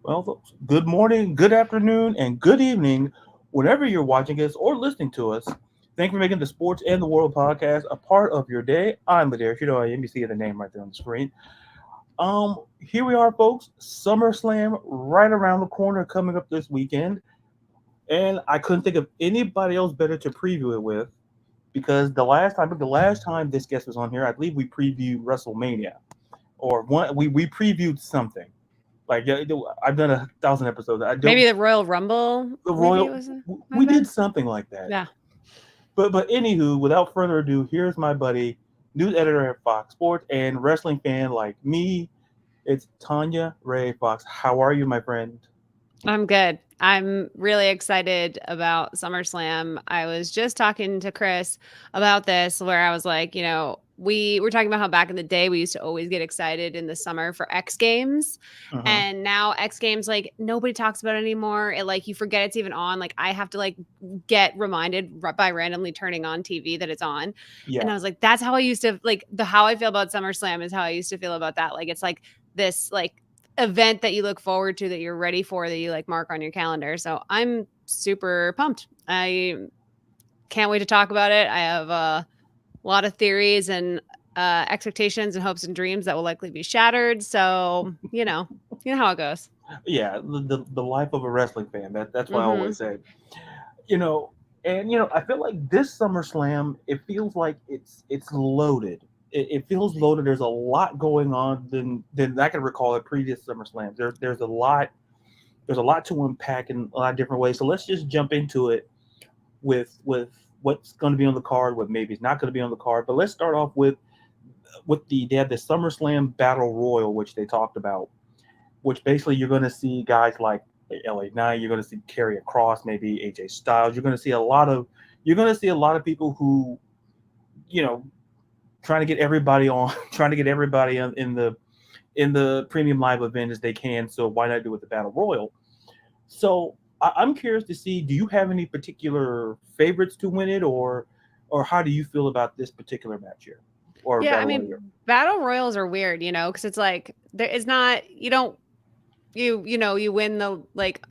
Well, folks, good morning, good afternoon, and good evening, whenever you're watching us or listening to us. Thank you for making the Sports and the World podcast a part of your day. I'm LaDarius. You know I am. You see the name right there on the screen. Here we are, folks. SummerSlam right around the corner, coming up this weekend, and I couldn't think of anybody else better to preview it with because the last time this guest was on here, I believe we previewed WrestleMania or one. We previewed something. Like yeah, I've done 1,000 episodes. I don't Maybe the Royal Rumble. the Maybe it royal. was. Might We have did been. something like that. Yeah. But anywho, without further ado, here's my buddy, news editor at Fox Sports and wrestling fan like me. It's Tanya Ray Fox. How are you, my friend? I'm good. I'm really excited about SummerSlam. I was just talking to Chris about this, where I was like, we were talking about how back in the day we used to always get excited in the summer for X Games. Uh-huh. And now X Games, like, nobody talks about it anymore. It, like, you forget it's even on. Like, I have to, like, get reminded by randomly turning on TV that it's on. And Yeah. I was like, that's how I used to, like, how I feel about SummerSlam is how I used to feel about that. Like, it's like this, like, event that you look forward to, that you're ready for, that you like mark on your calendar. So I'm super pumped. I can't wait to talk about it. I have a lot of theories and expectations and hopes and dreams that will likely be shattered. So, you know how it goes. Yeah. The life of a wrestling fan. That's what I Mm-hmm. always say. You know, and I feel like this SummerSlam, it feels like it's loaded. It feels loaded. There's a lot going on than I can recall at previous SummerSlams. There's a lot to unpack in a lot of different ways. So let's just jump into it with what's going to be on the card, what maybe is not going to be on the card. But let's start off with they had the SummerSlam Battle Royal, which they talked about, which basically you're going to see guys like LA Knight, you're going to see Karrion Kross, maybe AJ Styles. You're going to see a lot of people who, you know, trying to get everybody on, trying to get everybody in the premium live event as they can. So why not do it with the Battle Royal? So I'm curious to see, do you have any particular favorites to win it, or how do you feel about this particular match here or Yeah, I Battle Royal here? mean, battle royals are weird, because it's like there is not you don't you win the, like,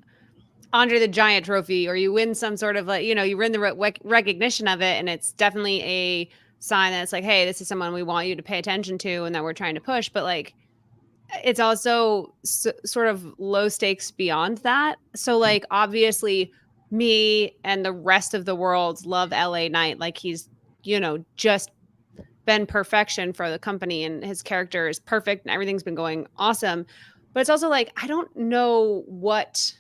Andre the Giant trophy, or you win some sort of, like, you win the recognition of it, and it's definitely a sign that it's like, hey, this is someone we want you to pay attention to and that we're trying to push. But, like, it's also sort of low stakes beyond that. So, like, obviously me and the rest of the world love LA Knight. Like, he's, just been perfection for the company, and his character is perfect and everything's been going awesome. But it's also like, I don't know what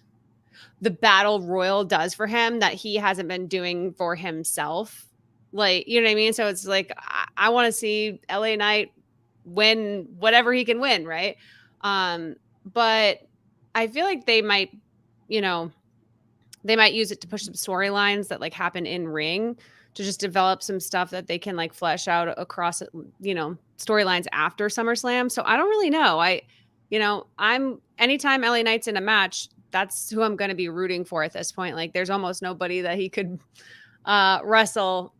the battle royal does for him that he hasn't been doing for himself. Like, you know what I mean? So it's like, I want to see LA Knight win whatever he can win, right? Um, but I feel like you know, they might use it to push some storylines that, like, happen in ring, to just develop some stuff that they can, like, flesh out across, storylines after SummerSlam. So I don't really know. I'm anytime LA Knight's in a match, that's who I'm going to be rooting for at this point. Like, there's almost nobody that he could wrestle,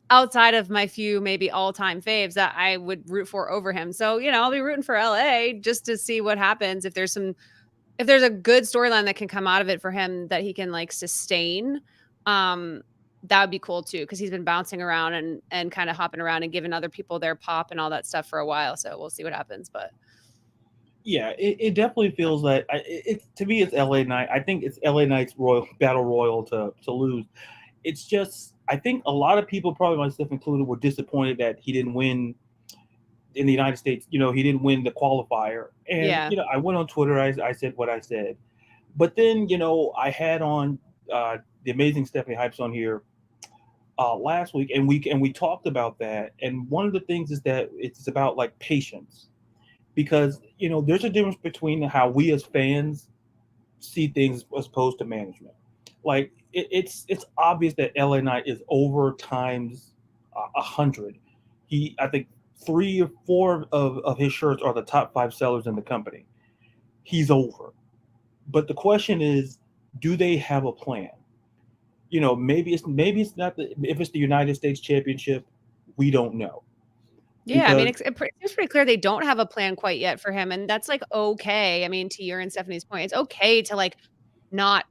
outside of my few maybe all-time faves, that I would root for over him. So, I'll be rooting for LA just to see what happens. If there's a good storyline that can come out of it for him that he can, like, sustain, that would be cool too, because he's been bouncing around and kind of hopping around and giving other people their pop and all that stuff for a while. So we'll see what happens. But Yeah, it definitely feels like to me it's LA Knight. I think it's LA Knight's Royal Battle Royal to lose. It's just I think a lot of people, probably myself included, were disappointed that he didn't win in the United States. He didn't win the qualifier, and yeah. I went on Twitter. I said what I said, but then I had on the amazing Stephanie Hypes on here last week, and we talked about that. And one of the things is that it's about, like, patience, because there's a difference between how we as fans see things as opposed to management. Like it's obvious that LA Knight is over times 100. I think 3 or 4 of his shirts are the top 5 sellers in the company. He's over, but the question is, do they have a plan? Maybe it's not if it's the United States Championship, we don't know. Yeah, I mean, it's pretty clear they don't have a plan quite yet for him, and that's, like, okay. I mean, to your and Stephanie's point, it's okay to, like, not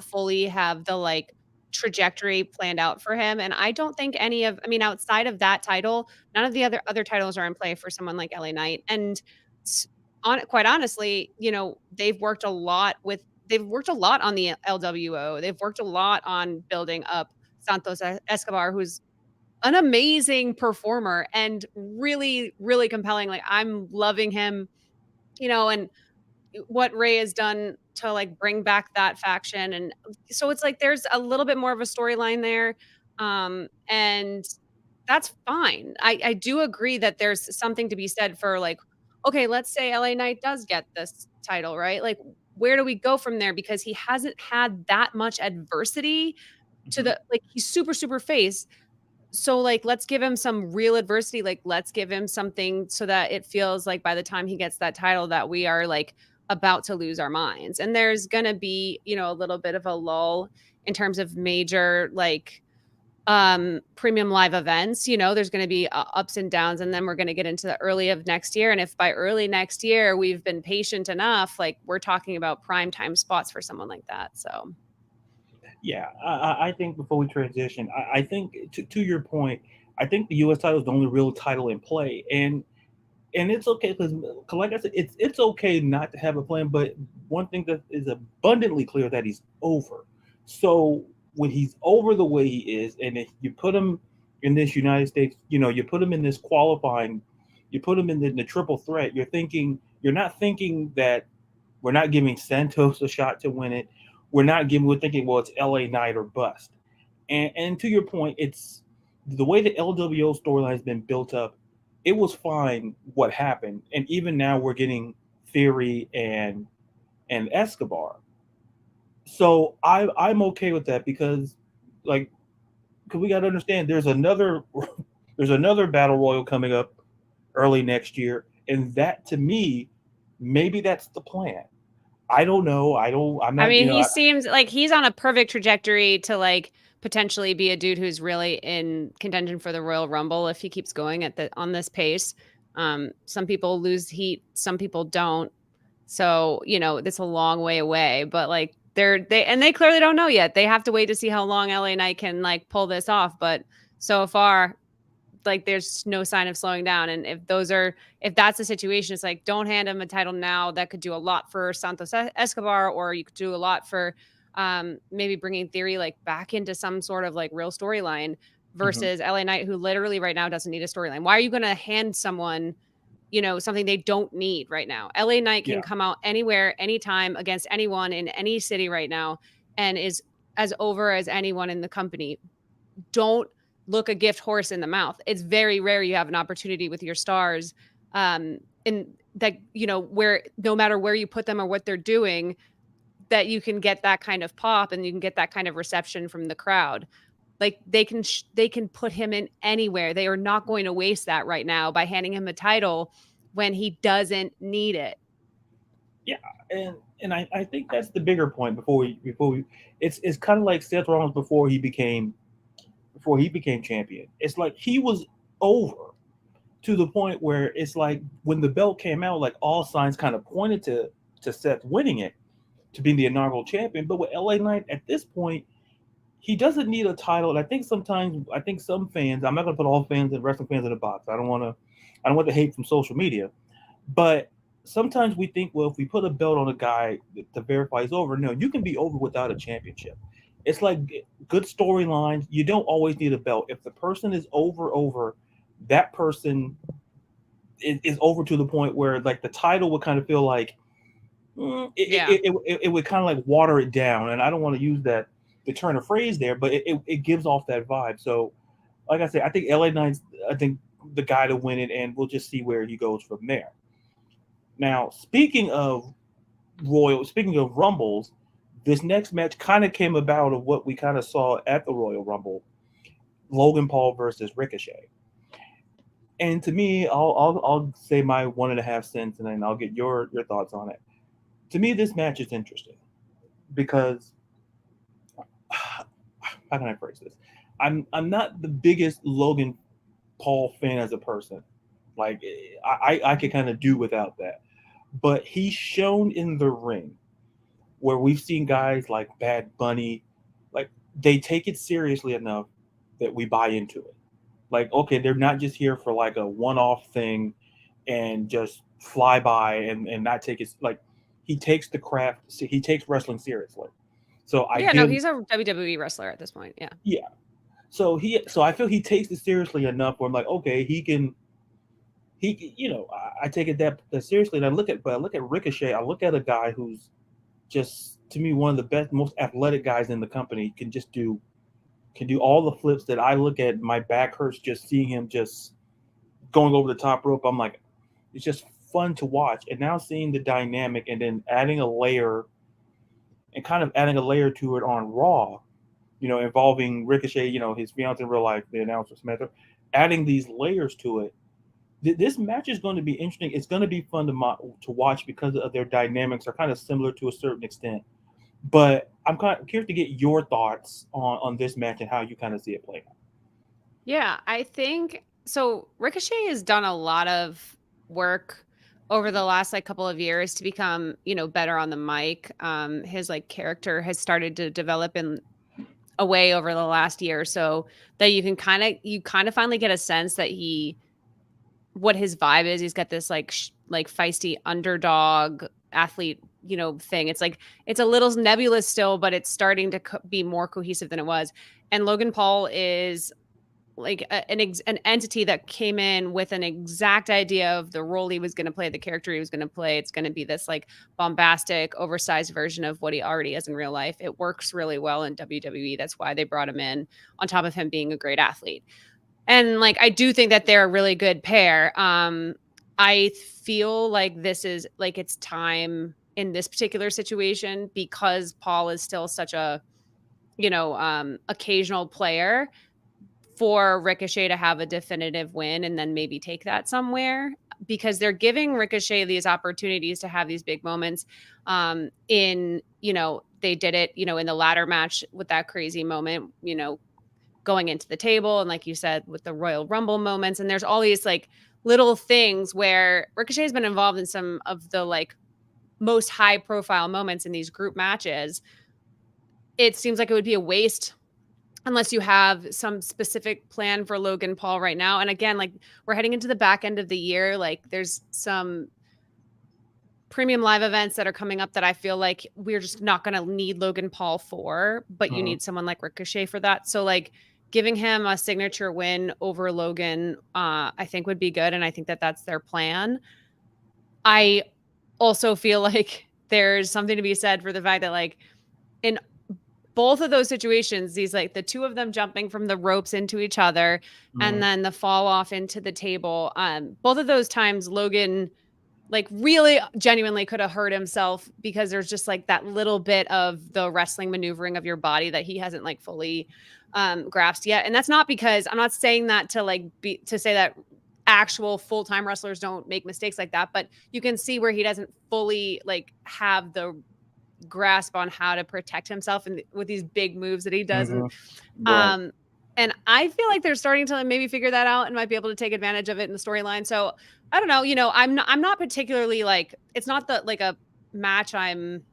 fully have the, like, trajectory planned out for him, and I don't think I mean, outside of that title, none of the other titles are in play for someone like LA Knight, and s quite honestly, they've worked a lot on the LWO, they've worked a lot on building up Santos Escobar, who's an amazing performer and really, really compelling. Like, I'm loving him, and what Ray has done to, like, bring back that faction, and so it's like there's a little bit more of a storyline there, and that's fine. I do agree that there's something to be said for, like, okay, let's say LA Knight does get this title, right? Like, where do we go from there? Because he hasn't had that much adversity to Mhm. the like, he's super, super face. So, like, let's give him some real adversity, like, let's give him something so that it feels like by the time he gets that title that we are, like, about to lose our minds, and there's gonna be, a little bit of a lull in terms of major, like, premium live events, there's gonna be, ups and downs, and then we're gonna get into the early of next year, and if by early next year we've been patient enough, like, we're talking about prime time spots for someone like that, so. Yeah, I think before we transition, I think to your point, I think the U.S. title is the only real title in play, and it's okay because, like I said, it's okay not to have a plan. But one thing that is abundantly clear that he's over. So when he's over the way he is, and if you put him in this United States, you put him in this qualifying, you put him in the triple threat. You're not thinking that we're not giving Santos a shot to win it. We're thinking, well, it's LA Knight or bust. And to your point, it's the way the LWO storyline has been built up. It was fine what happened, and even now we're getting Theory and Escobar. So I'm okay with that because, like, because we got to understand there's another battle royal coming up early next year, and that to me, maybe that's the plan. I don't know. I'm I not. mean, he seems like he's on a perfect trajectory to, like, potentially be a dude who's really in contention for the Royal Rumble if he keeps going on this pace. Some people lose heat, some people don't. So, it's a long way away, but, like, they clearly don't know yet. They have to wait to see how long LA Knight can, like, pull this off, but so far, like, there's no sign of slowing down, and if that's the situation, it's like, don't hand him a title now. That could do a lot for Santos Escobar, or you could do a lot for, maybe bringing Theory, like, back into some sort of, like, real storyline Mhm. versus LA Knight, who literally right now doesn't need a storyline. Why are you gonna hand someone, something they don't need right now? LA Knight can Yeah. come out anywhere, anytime, against anyone in any city right now, and is as over as anyone in the company. Don't look a gift horse in the mouth. It's very rare you have an opportunity with your stars, in that, where no matter where you put them or what they're doing, that you can get that kind of pop and you can get that kind of reception from the crowd. Like, they can put him in anywhere. They are not going to waste that right now by handing him a title when he doesn't need it. Yeah, and I think that's the bigger point before we it's kind of like Seth Rollins before he became champion. It's like he was over to the point where it's like when the belt came out, like all signs kind of pointed to Seth winning it to be the inaugural champion. But with LA Knight at this point, he doesn't need a title. And I think some fans, I'm not gonna put all fans and wrestling fans in a box. I don't want the hate from social media. But sometimes we think, well, if we put a belt on a guy to verify he's over, no, you can be over without a championship. It's like good storylines. You don't always need a belt. If the person is over, that person is over to the point where, like, the title would kind of feel like Yeah. it would kind of like water it down. And I don't want to use the turn of phrase there, but it gives off that vibe. So, like I said, I think LA Knight's the guy to win it, and we'll just see where he goes from there. Now, speaking of Rumbles, this next match kind of came about of what we kind of saw at the Royal Rumble: Logan Paul versus Ricochet. And to me, I'll say my 1.5 cents, and then I'll get your thoughts on it. To me, this match is interesting because how can I phrase this? I'm not the biggest Logan Paul fan as a person. Like I could kind of do without that. But he's shown in the ring where we've seen guys like Bad Bunny, like they take it seriously enough that we buy into it. Like, okay, they're not just here for like a one-off thing and just fly by and not take it like he takes the craft, he takes wrestling seriously. So I Yeah, no, give, he's a WWE wrestler at this point. Yeah. yeah. So I feel he takes it seriously enough where I'm like, okay, I take it that seriously. And I look at Ricochet. I look at a guy who's just to me one of the best, most athletic guys in the company. Can do all the flips that I look at. My back hurts just seeing him just going over the top rope. I'm like, it's just fun to watch. And now seeing the dynamic and then adding a layer and kind of adding a layer to it on Raw, involving Ricochet, his fiance in real life, the announcer Samantha, adding these layers to it. This match is going to be interesting. It's going to be fun to watch because of their dynamics are kind of similar to a certain extent. But I'm kind of curious to get your thoughts on this match and how you kind of see it playing out. Yeah, I think so. Ricochet has done a lot of work over the last like couple of years to become, better on the mic. His like character has started to develop in a way over the last year or so that you kind of finally get a sense that what his vibe is. He's got this like feisty underdog athlete, thing. It's like it's a little nebulous still, but it's starting to be more cohesive than it was. And Logan Paul is like an entity that came in with an exact idea of the role he was going to play, the character he was going to play. It's going to be this like bombastic, oversized version of what he already is in real life. It works really well in WWE. That's why they brought him in on top of him being a great athlete. And like, I do think that they're a really good pair. I feel like this is like it's time in this particular situation because Paul is still such a, occasional player for Ricochet to have a definitive win and then maybe take that somewhere because they're giving Ricochet these opportunities to have these big moments. They did it, in the ladder match with that crazy moment, going into the table. And like you said, with the Royal Rumble moments, and there's all these like little things where Ricochet has been involved in some of the like most high profile moments in these group matches. It seems like it would be a waste unless you have some specific plan for Logan Paul right now. And again, like we're heading into the back end of the year. Like there's some premium live events that are coming up that I feel like we're just not going to need Logan Paul for, but you need someone like Ricochet for that. So like giving him a signature win over Logan, I think would be good. And I think that that's their plan. I also feel like there's something to be said for the fact that like in both of those situations, these like the two of them jumping from the ropes into each other and then the fall off into the table. Both of those times, Logan like really genuinely could have hurt himself because there's just like that little bit of the wrestling maneuvering of your body that he hasn't like fully grasped yet. And that's not because I'm not saying that to say that actual full-time wrestlers don't make mistakes like that, but you can see where he doesn't fully like have the grasp on how to protect himself and with these big moves that he does. Right. And I feel like they're starting to maybe figure that out and might be able to take advantage of it in the storyline. So I don't know, I'm not particularly like, it's not that like a match I'm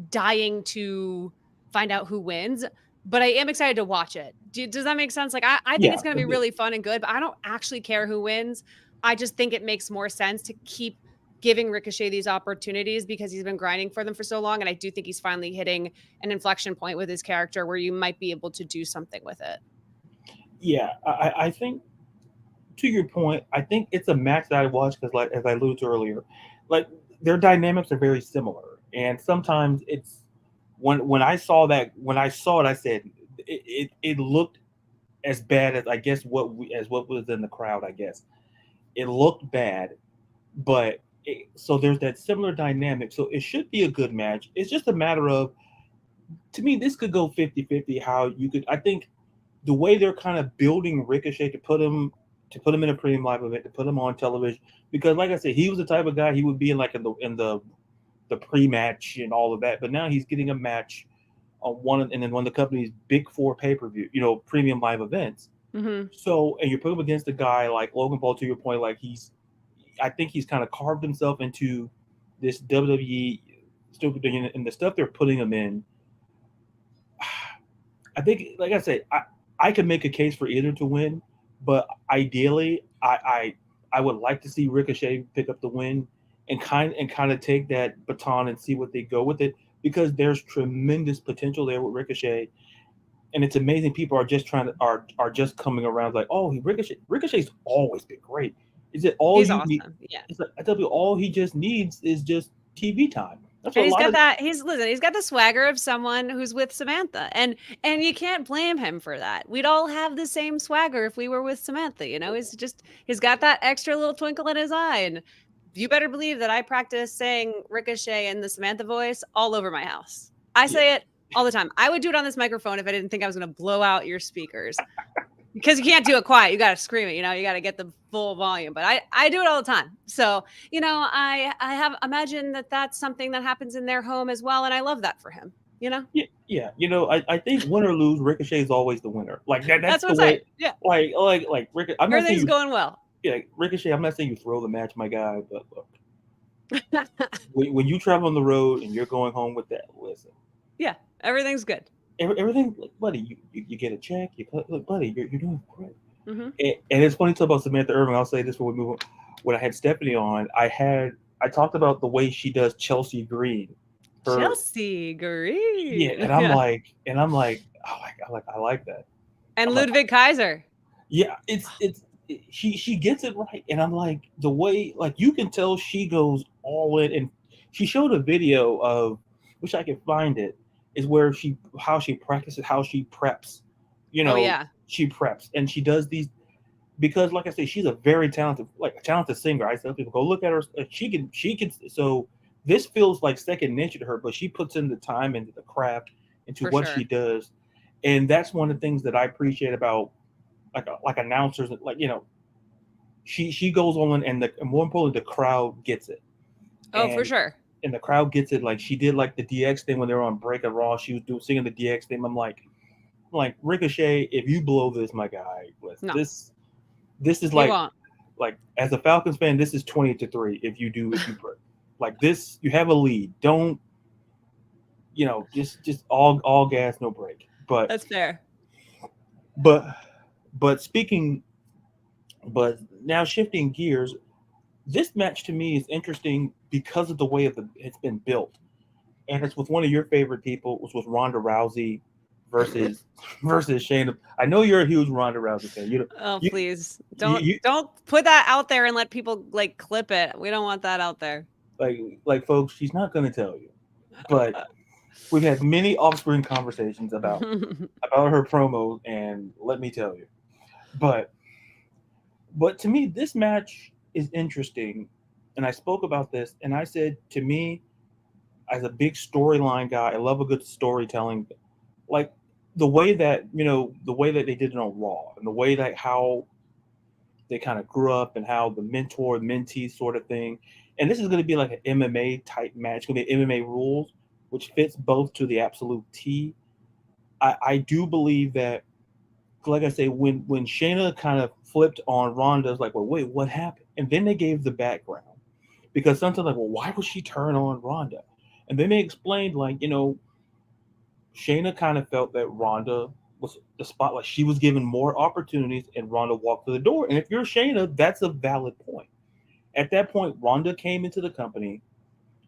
dying to find out who wins, but I am excited to watch it. Does that make sense? Like I think it's going to be really fun and good, but I don't actually care who wins. I just think it makes more sense to keep giving Ricochet these opportunities because he's been grinding for them for so long. And I do think he's finally hitting an inflection point with his character where you might be able to do something with it. Yeah, I think to your point, I think it's a match that I watch because, like as I alluded to earlier, like their dynamics are very similar, and sometimes it's when I saw it, I said it looked as bad as I guess what was in the crowd. I guess it looked bad, but so there's that similar dynamic. So it should be a good match. It's just a matter of, to me, this could go 50-50. How you could, I think, the way they're kind of building Ricochet to put him in a premium live event, to put him on television, because like I said, he was the type of guy he would be in like in the pre-match and all of that. But now he's getting a match on one of the company's big four pay-per-view, premium live events. Mm-hmm. So, and you put him against a guy like Logan Paul, to your point, like he's I think he's kind of carved himself into this WWE stupid thing, and the stuff they're putting him in. I think, like I said, I can make a case for either to win, but ideally, I would like to see Ricochet pick up the win and kind of take that baton and see what they go with it, because there's tremendous potential there with Ricochet, and it's amazing people are just are just coming around like, oh, Ricochet's always been great. Is it all He's you need? awesome. Yeah. It's like, I tell you, all he just needs is just TV time. That's And what a he's lot got of that. He's got the swagger of someone who's with Samantha, and you can't blame him for that. We'd all have the same swagger if we were with Samantha. You know, he's got that extra little twinkle in his eye, and you better believe that I practice saying Ricochet in the Samantha voice all over my house. I say it all the time. I would do it on this microphone if I didn't think I was going to blow out your speakers. Because you can't do it quiet. You got to scream it, you know, you got to get the full volume, but I do it all the time. So, you know, I have imagined that that's something that happens in their home as well. And I love that for him, you know? Yeah. You know, I think win or lose, Ricochet is always the winner. Like that's what the I'm way. saying. Yeah. Like Ricochet. I'm not saying Everything's you, going well. yeah, Ricochet. I'm not saying you throw the match, my guy, but look, when you travel on the road and you're going home with that, listen. Yeah, everything's good. Everything, like, buddy, you get a check. Look, buddy, you're doing great. Mm-hmm. And it's funny to talk about Samantha Irving. I'll say this before we move on. When I had Stephanie on, I talked about the way she does Chelsea Green. Chelsea Green. Yeah, and I'm like, oh my God, I like that. And I'm Ludwig like, Kaiser. Yeah, she gets it right, and I'm like, the way, like, you can tell she goes all in, and she showed a video of, which I can find it, is where how she practices, how she preps. You know, Oh, yeah. She preps and she does these, because, like I say, she's a very talented singer. I tell people, go look at her. She can. So this feels like second nature to her, but she puts in the time into the craft, into For what sure. she does, and that's one of the things that I appreciate about like announcers. Like, you know, she goes on, and more importantly, the crowd gets it. Oh, for sure. And the crowd gets it. Like, she did like the DX thing when they were on Break of Raw. She was singing the DX thing. I'm like Ricochet, if you blow this, my guy, listen, No. this is like as a Falcons fan, this is 20-3. If you break like this, you have a lead. Don't, you know, just all gas, no break. But that's fair. But now shifting gears, this match to me is interesting because of the way it's been built, and it's with one of your favorite people, which was Ronda Rousey versus Shayna. I know you're a huge Ronda Rousey fan. Please don't put that out there and let people like clip it. We don't want that out there. Like folks, she's not going to tell you, but we've had many offspring conversations about her promos, and let me tell you, but to me, this match is interesting, and I spoke about this, and I said, to me, as a big storyline guy, I love a good storytelling. Like the way that they did it on Raw, and the way that how they kind of grew up, and how the mentor mentee sort of thing. And this is going to be like an MMA type match. It's going to be MMA rules, which fits both to the absolute T. I do believe that, like I say, when Shayna kind of flipped on Ronda, it's like, well, wait, what happened? And then they gave the background, because sometimes like, well, why would she turn on Ronda? And then they explained, like, you know, Shayna kind of felt that Ronda was the spotlight. She was given more opportunities, and Ronda walked through the door. And if you're Shayna, that's a valid point. At that point, Ronda came into the company.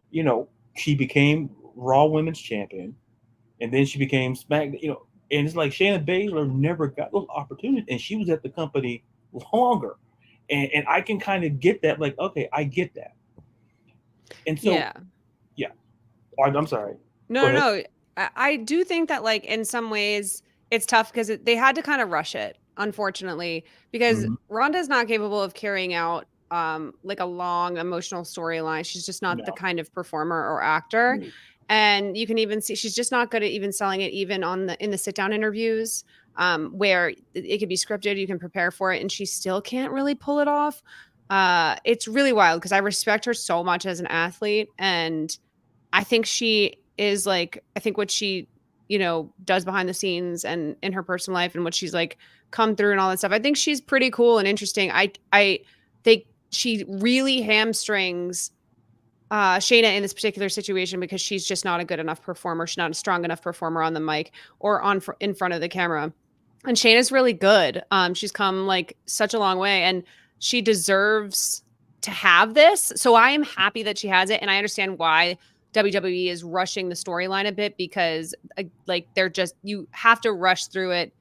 You know, she became Raw Women's Champion, and then she became SmackDown. You know, and it's like Shayna Baszler never got those opportunities, and she was at the company longer. And I can kind of get that. Like, okay, I get that. And so, yeah. I'm sorry. No. I do think that, like, in some ways it's tough because they had to kind of rush it, unfortunately, because Ronda's not capable of carrying out like a long emotional storyline. She's just not the kind of performer or actor. And you can even see she's just not good at even selling it, even in the sit down interviews, where it could be scripted, you can prepare for it, and she still can't really pull it off. It's really wild because I respect her so much as an athlete, and I think she is like, I think what she, you know, does behind the scenes and in her personal life, and what she's like come through and all that stuff, I think she's pretty cool and interesting. she really hamstrings Shayna in this particular situation because she's just not a good enough performer. She's not a strong enough performer on the mic or in front of the camera. And Shayna's really good. She's come like such a long way, and she deserves to have this. So I am happy that she has it, and I understand why WWE is rushing the storyline a bit because like you have to rush through it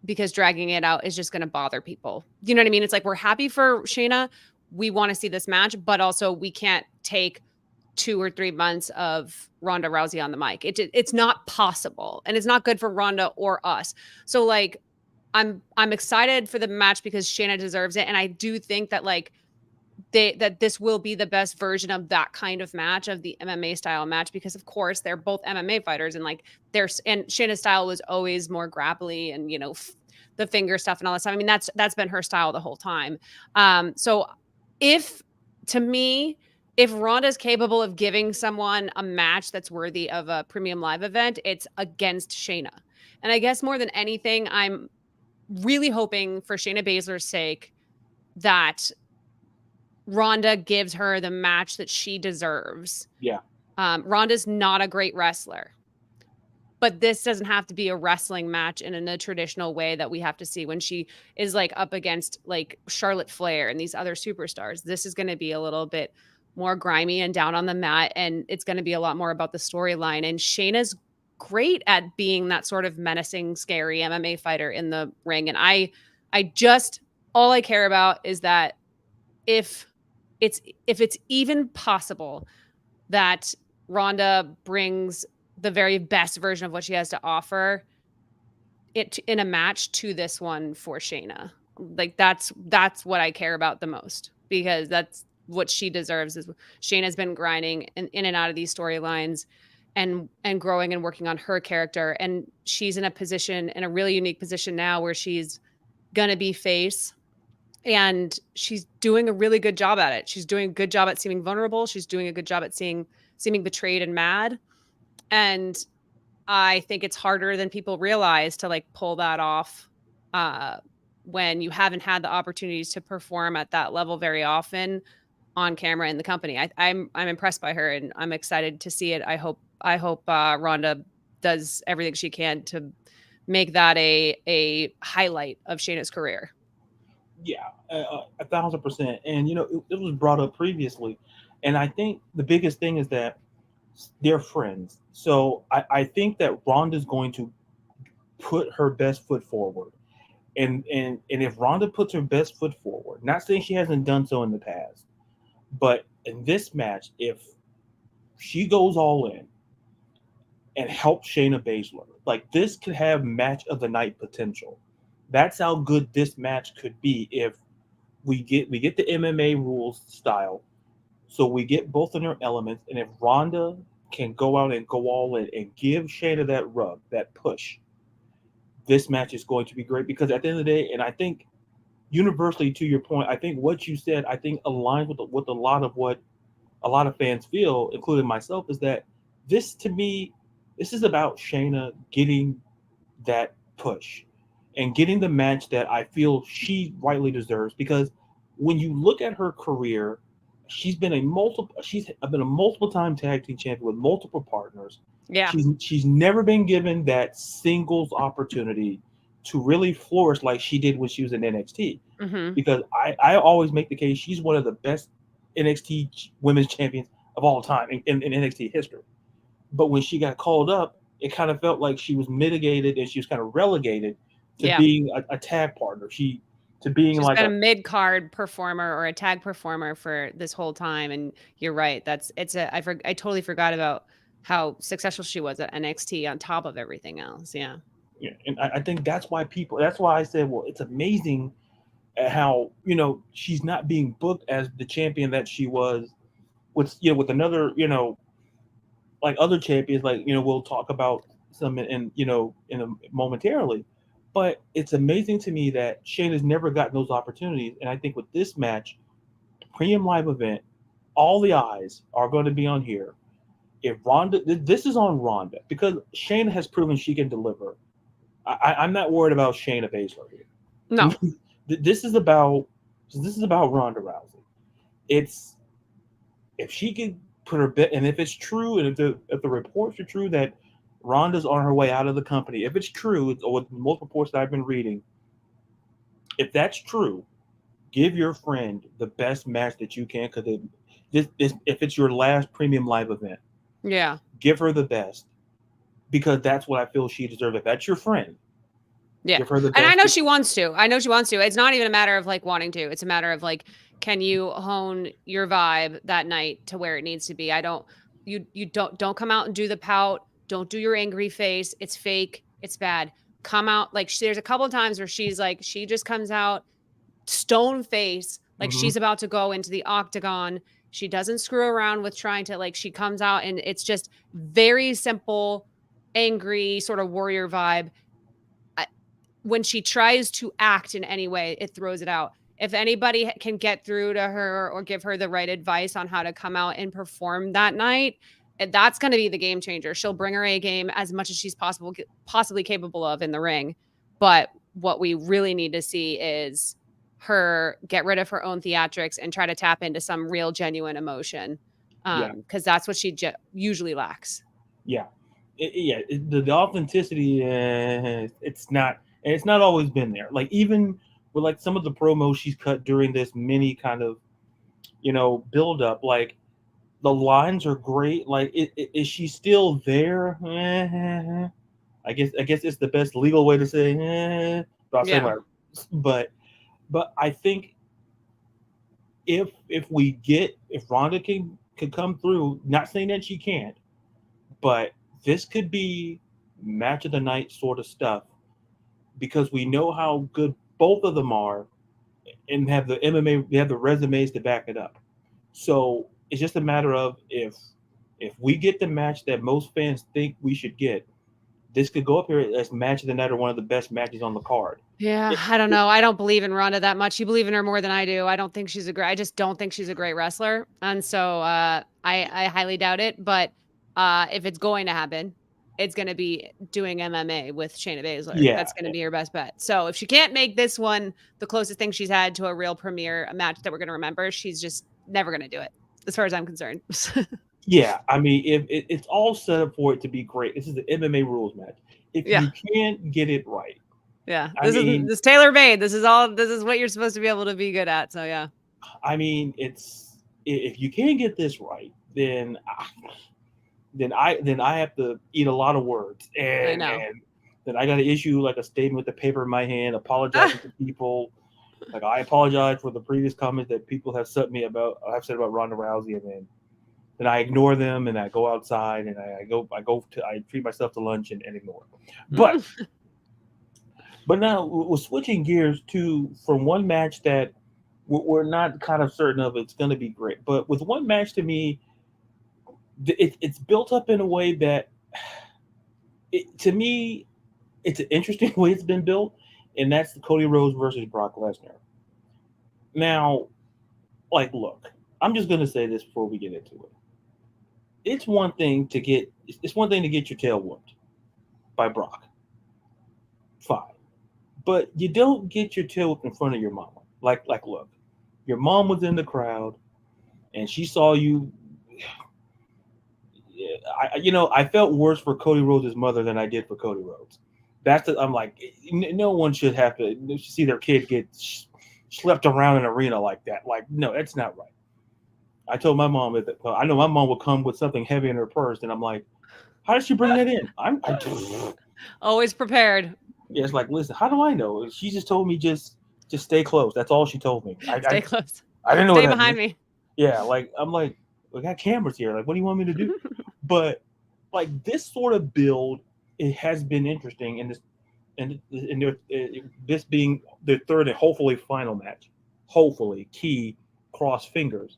because dragging it out is just going to bother people. You know what I mean? It's like, we're happy for Shayna. We want to see this match, but also we can't take 2 or 3 months of Ronda Rousey on the mic. It's not possible, and it's not good for Ronda or us. So like, I'm excited for the match because Shayna deserves it, and I do think that like that this will be the best version of that kind of match, of the MMA style match, because of course they're both MMA fighters, and like and Shayna's style was always more grapply and the finger stuff and all that stuff. I mean, that's been her style the whole time. So if Ronda's capable of giving someone a match that's worthy of a premium live event, it's against Shayna. And I guess more than anything, I'm really hoping for Shayna Baszler's sake that Ronda gives her the match that she deserves. Yeah. Ronda's not a great wrestler, but this doesn't have to be a wrestling match in a traditional way that we have to see when she is like up against like Charlotte Flair and these other superstars. This is going to be a little bit more grimy and down on the mat, and it's going to be a lot more about the storyline. And Shayna's great at being that sort of menacing, scary MMA fighter in the ring. And I just, all I care about is that if it's even possible that Ronda brings the very best version of what she has to offer it in a match to this one for Shayna. Like that's what I care about the most, because that's what she deserves. Is Shayna's been grinding in and out of these storylines and growing and working on her character. And she's in a really unique position now where she's going to be face, and she's doing a really good job at it. She's doing a good job at seeming vulnerable. She's doing a good job at seeming betrayed and mad. And I think it's harder than people realize to like pull that off when you haven't had the opportunities to perform at that level very often on camera in the company. I'm impressed by her, and I'm excited to see it. I hope Ronda does everything she can to make that a highlight of Shayna's career. Yeah, 1,000%. And it was brought up previously, and I think the biggest thing is that they're friends. So I think that Ronda's going to put her best foot forward, and if Ronda puts her best foot forward, not saying she hasn't done so in the past, but in this match, if she goes all in and helps Shayna Baszler, like, this could have match of the night potential. That's how good this match could be if we get the MMA rules style. So we get both of their elements, and if Ronda can go out and go all in and give Shayna that rub, that push, this match is going to be great. Because at the end of the day, and I think universally, to your point, I think what you said, I think aligns with a lot of what a lot of fans feel, including myself, is that this, to me, this is about Shayna getting that push and getting the match that I feel she rightly deserves. Because when you look at her career, she's been a multiple time tag team champion with multiple partners. Yeah. She's never been given that singles opportunity to really flourish like she did when she was in NXT. Mm-hmm. Because I always make the case she's one of the best NXT women's champions of all time in NXT history. But when she got called up, it kind of felt like she was mitigated and she was kind of relegated to being a tag partner. She's been a mid-card performer or a tag performer for this whole time. And you're right. I totally forgot about how successful she was at NXT on top of everything else. Yeah. Yeah. And I think that's why I said, well, it's amazing at how, she's not being booked as the champion that she was with another, like other champions, like, we'll talk about some momentarily. But it's amazing to me that Shayna's never gotten those opportunities. And I think with this match, premium live event, all the eyes are going to be on here. If Ronda, this is on Ronda, because Shayna has proven she can deliver. I'm not worried about Shayna Baszler here. No. This is about So this is about Ronda Rousey. It's if she could put her bit, and if it's true, and if the reports are true that Ronda's on her way out of the company, if it's true, or with most reports that I've been reading, if that's true, give your friend the best match that you can, because if it's your last premium live event, Yeah. give her the best, because that's what I feel she deserves. If that's your friend, Yeah. give her the best. And I know she wants to. It's not even a matter of like wanting to. It's a matter of like, can you hone your vibe that night to where it needs to be? You don't come out and do the pout. Don't do your angry face. It's fake. It's bad. Come out like there's a couple of times where she's like, she just comes out stone face, like she's about to go into the octagon. She doesn't screw around with trying to, like, she comes out and it's just very simple, angry sort of warrior vibe. When she tries to act in any way, it throws it out. If anybody can get through to her or give her the right advice on how to come out and perform that night, that's going to be the game changer. She'll bring her A game as much as she's possibly capable of in the ring. But what we really need to see is her get rid of her own theatrics and try to tap into some real genuine emotion. Because that's what she usually lacks. Yeah. The authenticity, it's not always been there. Like, even with like some of the promos she's cut during this mini kind of, build up, like the lines are great. Like, is she still there? I guess it's the best legal way to say, but I'll say whatever. But I think if Ronda could come through, not saying that she can't, but this could be match of the night sort of stuff, because we know how good both of them are and have the MMA, they have the resumes to back it up. So it's just a matter of if we get the match that most fans think we should get, this could go up here as match of the night or one of the best matches on the card. Yeah, I don't know. I don't believe in Ronda that much. You believe in her more than I do. I just don't think she's a great wrestler. And so I highly doubt it. But if it's going to happen, it's going to be doing MMA with Shayna Baszler. Yeah. That's going to be her best bet. So if she can't make this one the closest thing she's had to a real premiere, a match that we're going to remember, she's just never going to do it, as far as I'm concerned. Yeah, I mean, if it's all set up for it to be great. This is the MMA rules match. If you can't get it right. Yeah, this is tailor-made. This is what you're supposed to be able to be good at. So yeah. I mean, if you can't get this right, then I have to eat a lot of words, and then I got to issue like a statement with the paper in my hand, apologizing to people. Like, I apologize for the previous comments that people have said about Ronda Rousey, and then I ignore them, and I go outside, and I treat myself to lunch and ignore them. But now we're switching gears from one match that we're not kind of certain of it's going to be great. But with one match, to me, it's built up in a way that, to me, it's an interesting way it's been built, and that's the Cody Rhodes versus Brock Lesnar. Now, like, look, I'm just going to say this before we get into it. It's one thing to get your tail whooped by Brock. Fine. But you don't get your tail whooped in front of your mama. Like, look, your mom was in the crowd, and she saw you. I felt worse for Cody Rhodes' mother than I did for Cody Rhodes. I'm like, no one should have to see their kid get schlepped around an arena like that. Like, no, that's not right. I told my mom that I know my mom would come with something heavy in her purse, and I'm like, how did she bring that in? I'm always prepared. Yeah, it's like, listen, how do I know? She just told me just stay close. That's all she told me. Stay close. I didn't know. Stay behind me. Yeah, like, I'm like, we got cameras here. Like, what do you want me to do? But like, this sort of build, it has been interesting, this being the third and hopefully final match. Hopefully, key, cross fingers.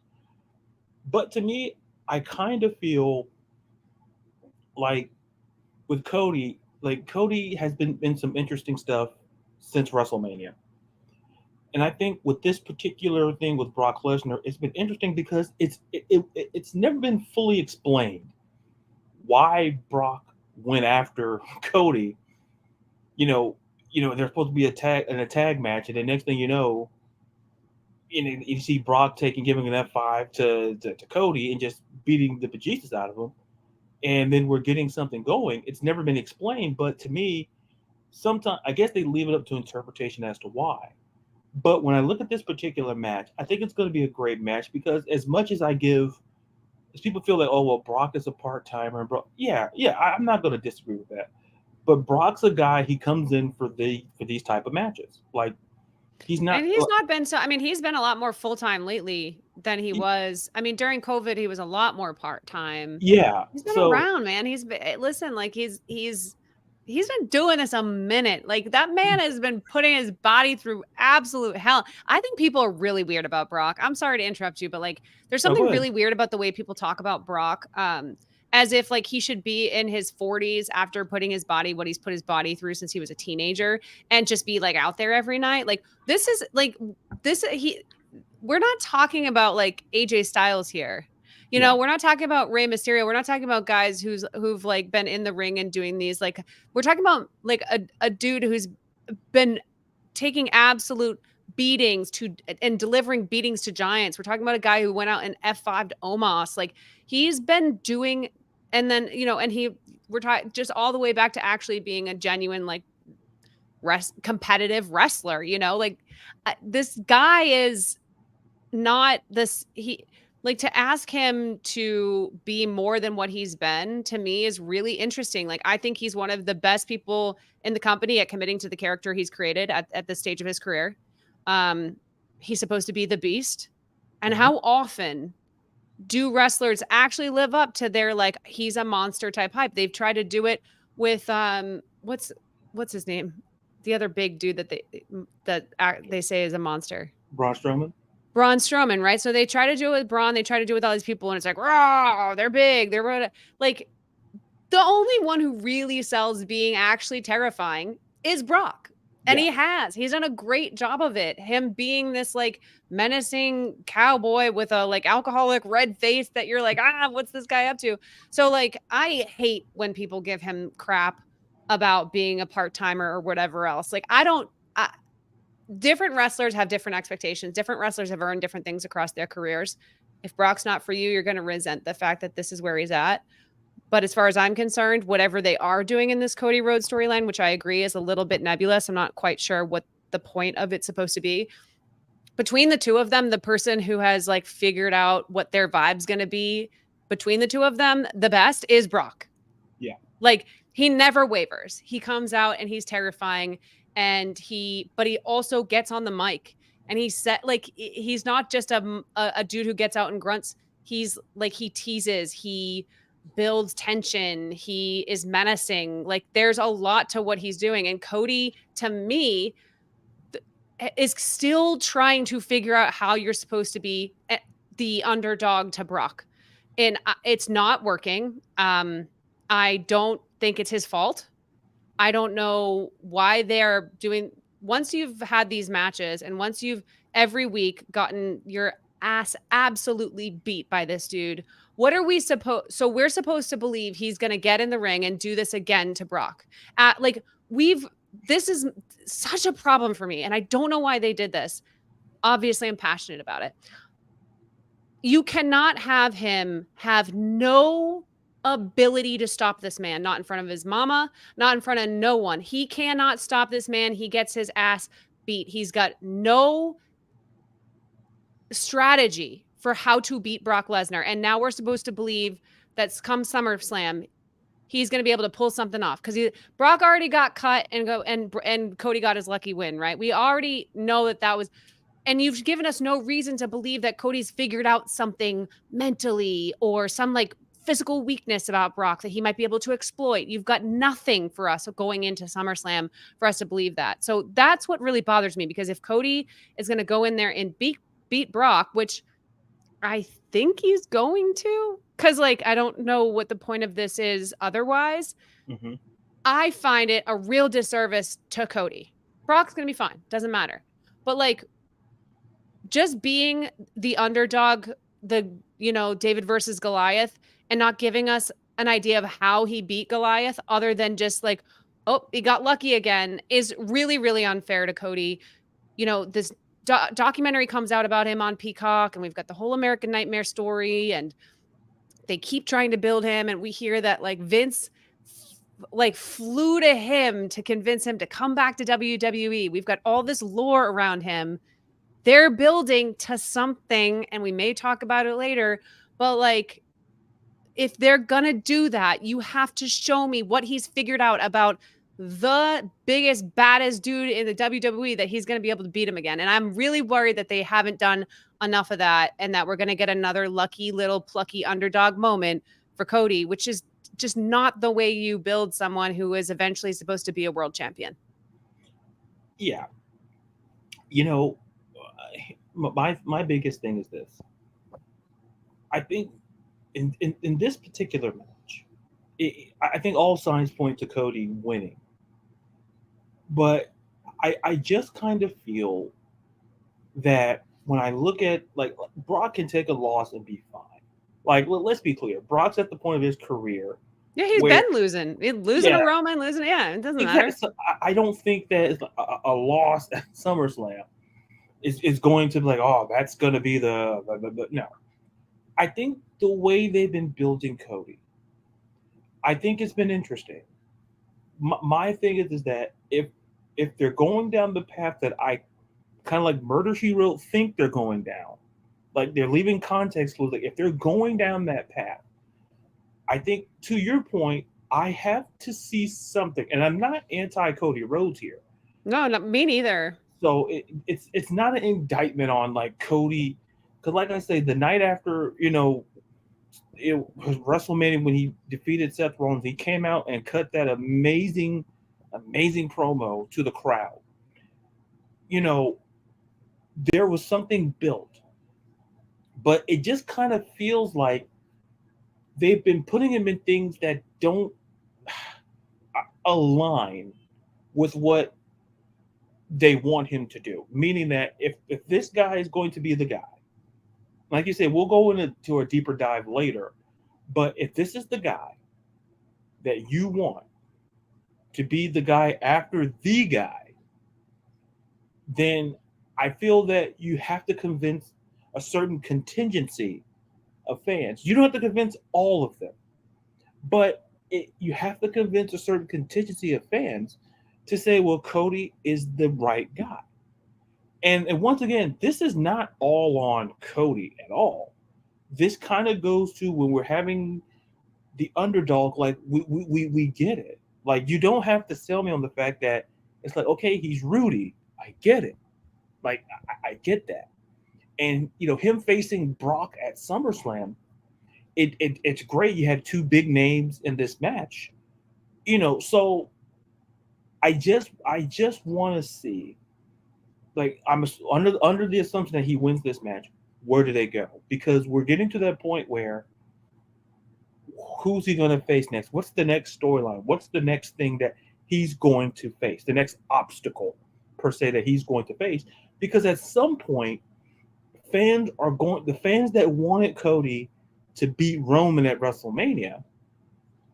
But to me, I kind of feel like with Cody, like, Cody has been in some interesting stuff since WrestleMania. And I think with this particular thing with Brock Lesnar, it's been interesting because it's never been fully explained why Brock went after Cody. There's supposed to be a tag match, and the next thing you know, you see Brock giving an F5 to Cody and just beating the bejesus out of him, and then we're getting something going. It's never been explained, but to me, sometimes I guess they leave it up to interpretation as to why. But when I look at this particular match, I think it's going to be a great match because as much as as people feel like, oh well, Brock is a part timer, and Brock, I'm not going to disagree with that. But Brock's a guy, he comes in for these type of matches. Like he's not, and he's not been so. I mean, he's been a lot more full time lately than he was. I mean, during COVID, he was a lot more part time. Yeah, he's been around, man. He's been, listen, like he's been doing this a minute. Like that man has been putting his body through absolute hell. I think people are really weird about Brock. I'm sorry to interrupt you, but like there's something really weird about the way people talk about Brock. As if like he should be in his 40s after putting what he's put his body through since he was a teenager and just be like out there every night. Like we're not talking about like AJ Styles here. You know, we're not talking about Rey Mysterio. We're not talking about guys who've like been in the ring and doing these. Like we're talking about like a dude who's been taking absolute beatings and delivering beatings to giants. We're talking about a guy who went out and F5'd Omos. Like he's been doing, and then, you know, and we're talking just all the way back to actually being a genuine, like competitive wrestler, you know, like this guy is not this, like to ask him to be more than what he's been, to me is really interesting. Like, I think he's one of the best people in the company at committing to the character he's created at this stage of his career. He's supposed to be the beast. And how often do wrestlers actually live up to their, like, he's a monster type hype? They've tried to do it with, what's his name? The other big dude that they say is a monster. Braun Strowman, right? So they try to do it with Braun. They try to do it with all these people, and it's like, oh, they're big. They're like, the only one who really sells being actually terrifying is Brock. And he's done a great job of it. Him being this like menacing cowboy with a like alcoholic red face that you're like, what's this guy up to? So like, I hate when people give him crap about being a part-timer or whatever else. Like, different wrestlers have different expectations. Different wrestlers have earned different things across their careers. If Brock's not for you, you're going to resent the fact that this is where he's at. But as far as I'm concerned, whatever they are doing in this Cody Rhodes storyline, which I agree is a little bit nebulous, I'm not quite sure what the point of it's supposed to be. Between the two of them, the person who has like figured out what their vibe's going to be between the two of them, the best is Brock. Yeah. Like he never wavers. He comes out and he's terrifying. And but he also gets on the mic and he's not just a dude who gets out and grunts. He's like, he teases, he builds tension, he is menacing. Like there's a lot to what he's doing. And Cody, to me, is still trying to figure out how you're supposed to be the underdog to Brock. And it's not working. I don't think it's his fault. I don't know why they're doing, once you've had these matches and once you've every week gotten your ass absolutely beat by this dude, what are we so we're supposed to believe he's going to get in the ring and do this again to Brock. This is such a problem for me. And I don't know why they did this. Obviously I'm passionate about it. You cannot have him have no ability to stop this man, not in front of his mama, not in front of no one. He cannot stop this man. He gets his ass beat. He's got no strategy for how to beat Brock Lesnar. And now we're supposed to believe that come SummerSlam, he's going to be able to pull something off because Brock already got cut and Cody got his lucky win, right? We already know that was, and you've given us no reason to believe that Cody's figured out something mentally or some like physical weakness about Brock that he might be able to exploit. You've got nothing for us going into SummerSlam for us to believe that. So that's what really bothers me, because if Cody is going to go in there and beat Brock, which I think he's going to, because like I don't know what the point of this is otherwise. I find it a real disservice to Cody. Brock's going to be fine. Doesn't matter. But like just being the underdog, David versus Goliath, and not giving us an idea of how he beat Goliath other than just like, oh, he got lucky again, is really, really unfair to Cody. You know, documentary comes out about him on Peacock, and we've got the whole American Nightmare story, and they keep trying to build him, and we hear that like Vince like flew to him to convince him to come back to WWE. We've got all this lore around him. They're building to something, and we may talk about it later, but like if they're gonna do that, you have to show me what he's figured out about the biggest, baddest dude in the WWE that he's gonna be able to beat him again. And I'm really worried that they haven't done enough of that, and that we're gonna get another lucky little plucky underdog moment for Cody, which is just not the way you build someone who is eventually supposed to be a world champion. Yeah. You know, my biggest thing is this. I think in this particular match, I think all signs point to Cody winning. But I just kind of feel that when I look at, like, Brock can take a loss and be fine. Like, let's be clear. Brock's at the point of his career. Yeah, he's been losing. Losing to Roman, losing. Yeah, it doesn't matter. So I don't think that a loss at SummerSlam is going to be like, oh, that's going to be the no. I think the way they've been building Cody, I think it's been interesting. My thing is that if they're going down the path that I kind of like Murder, She Wrote think they're going down, like they're leaving context clues, like if they're going down that path, I think, to your point, I have to see something, and I'm not anti Cody Rhodes here. No, not me neither. So it's not an indictment on like Cody, because like I say, the night after, you know, it was WrestleMania when he defeated Seth Rollins, he came out and cut that amazing promo to the crowd. You know, there was something built, but it just kind of feels like they've been putting him in things that don't align with what they want him to do. Meaning that if this guy is going to be the guy, like you said, we'll go into a deeper dive later, but if this is the guy that you want to be the guy after the guy, then I feel that you have to convince a certain contingency of fans. You don't have to convince all of them, but you have to convince a certain contingency of fans to say, well, Cody is the right guy. And once again, this is not all on Cody at all. This kind of goes to when we're having the underdog, like we get it. Like, you don't have to sell me on the fact that it's like, okay, he's Rudy. I get it. Like, I get that. And, you know, him facing Brock at SummerSlam, it's great. You had two big names in this match, you know. So I just want to see, like, I'm under the assumption that he wins this match. Where do they go? Because we're getting to that point where who's he going to face next? What's the next storyline? What's the next thing that he's going to face? The next obstacle, per se, that he's going to face? Because at some point, the fans that wanted Cody to beat Roman at WrestleMania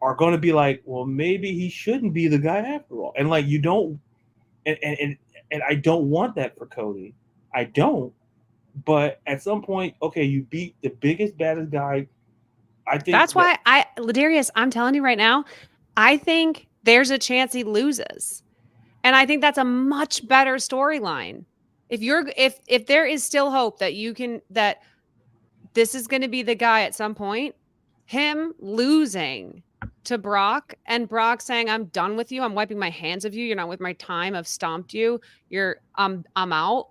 are going to be like, well, maybe he shouldn't be the guy after all. And like, you don't, and I don't want that for Cody. I don't. But at some point, okay, you beat the biggest, baddest guy. I think that's why LaDarius, I'm telling you right now, I think there's a chance he loses. And I think that's a much better storyline. If there is still hope that this is going to be the guy at some point, him losing to Brock and Brock saying, I'm done with you. I'm wiping my hands of you. You're not worth my time. I've stomped you. I'm out.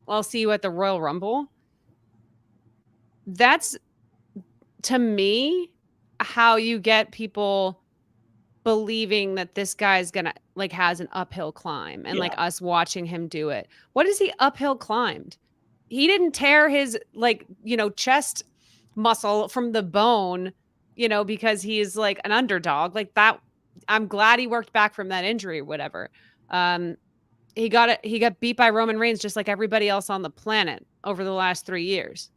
I'll see you at the Royal Rumble. That's, to me, how you get people believing that this guy's gonna has an uphill climb, and like us watching him do it. What has he uphill climbed? He didn't tear his chest muscle from the bone, because he's like an underdog like that. I'm glad he worked back from that injury or whatever. He got beat by Roman Reigns just like everybody else on the planet over the last 3 years.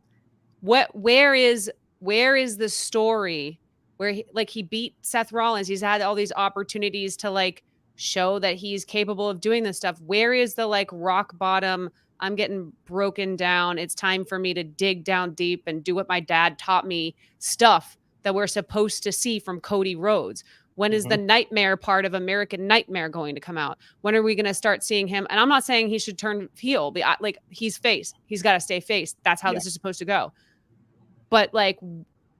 Where is the story where he beat Seth Rollins? He's had all these opportunities to show that he's capable of doing this stuff. Where is the rock bottom? I'm getting broken down. It's time for me to dig down deep and do what my dad taught me, stuff that we're supposed to see from Cody Rhodes. When is the nightmare part of American Nightmare going to come out? When are we going to start seeing him? And I'm not saying he should turn heel. Like, he's face. He's got to stay face. That's how this is supposed to go. But like,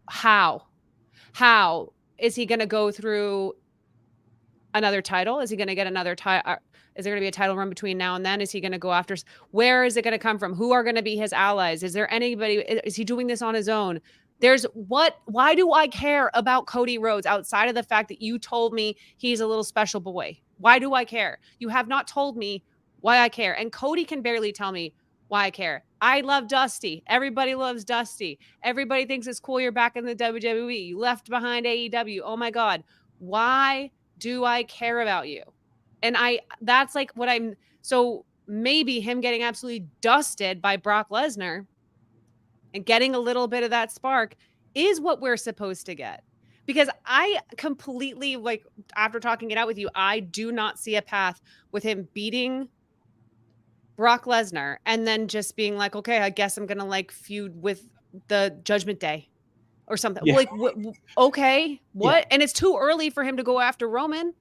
how is he going to go through another title? Is he going to get another title? Is there going to be a title run between now and then? Is he going to go after? Where is it going to come from? Who are going to be his allies? Is there anybody? Is he doing this on his own? Why do I care about Cody Rhodes outside of the fact that you told me he's a little special boy? Why do I care? You have not told me why I care. And Cody can barely tell me why I care. I love Dusty. Everybody loves Dusty. Everybody thinks it's cool you're back in the WWE. You left behind AEW. Oh my God. Why do I care about you? And that's like what so maybe him getting absolutely dusted by Brock Lesnar and getting a little bit of that spark is what we're supposed to get. Because I completely, like, after talking it out with you, I do not see a path with him beating Brock Lesnar and then just being like, okay, I guess I'm going to like feud with the Judgment Day or something. Yeah. Like, okay, what? Yeah. And it's too early for him to go after Roman.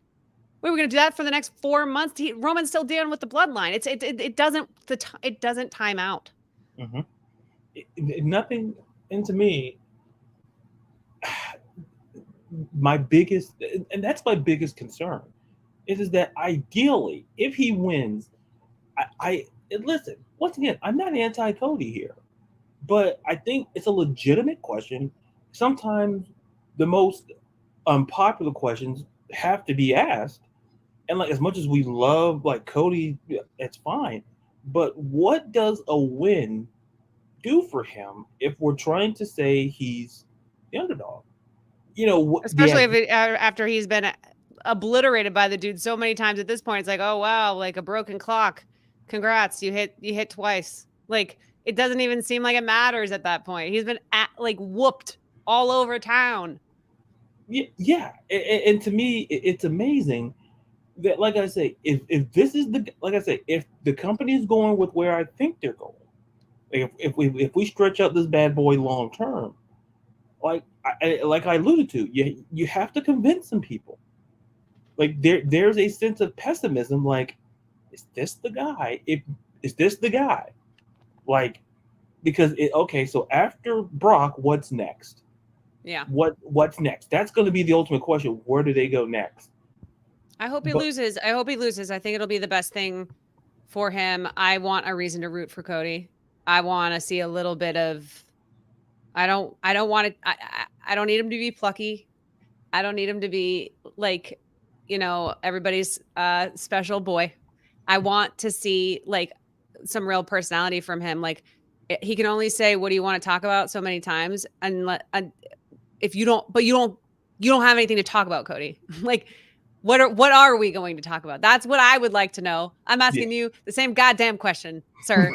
We were going to do that for the next 4 months. Roman's still dealing with the bloodline. It doesn't time out. Mm-hmm. Nothing. And to me, my biggest, and that's my biggest concern, is that ideally, if he wins, I listen, once again, I'm not anti-Cody here, but I think it's a legitimate question. Sometimes the most unpopular questions have to be asked. And like, as much as we love like Cody, it's fine. But what does a win do for him if we're trying to say he's the underdog? You know, especially after he's been obliterated by the dude so many times at this point. It's like, oh wow, like a broken clock. Congrats, you hit twice. Like, it doesn't even seem like it matters at that point. He's been whooped all over town. Yeah. And to me, it's amazing that, like I say, if this is if the company is going with where I think they're going, if we stretch out this bad boy long term, like I alluded to, you have to convince some people. Like there's a sense of pessimism. Like, is this the guy? Is this the guy? Like, because so after Brock, what's next? Yeah. What's next? That's going to be the ultimate question. Where do they go next? I hope he loses. I think it'll be the best thing for him. I want a reason to root for Cody. I want to see a little bit of. I don't want it. I don't need him to be plucky. I don't need him to be like, everybody's special boy. I want to see like some real personality from him. Like, he can only say, "What do you want to talk about?" so many times, and if you don't have anything to talk about, Cody. Like, what are we going to talk about? That's what I would like to know. I'm asking you the same goddamn question, sir.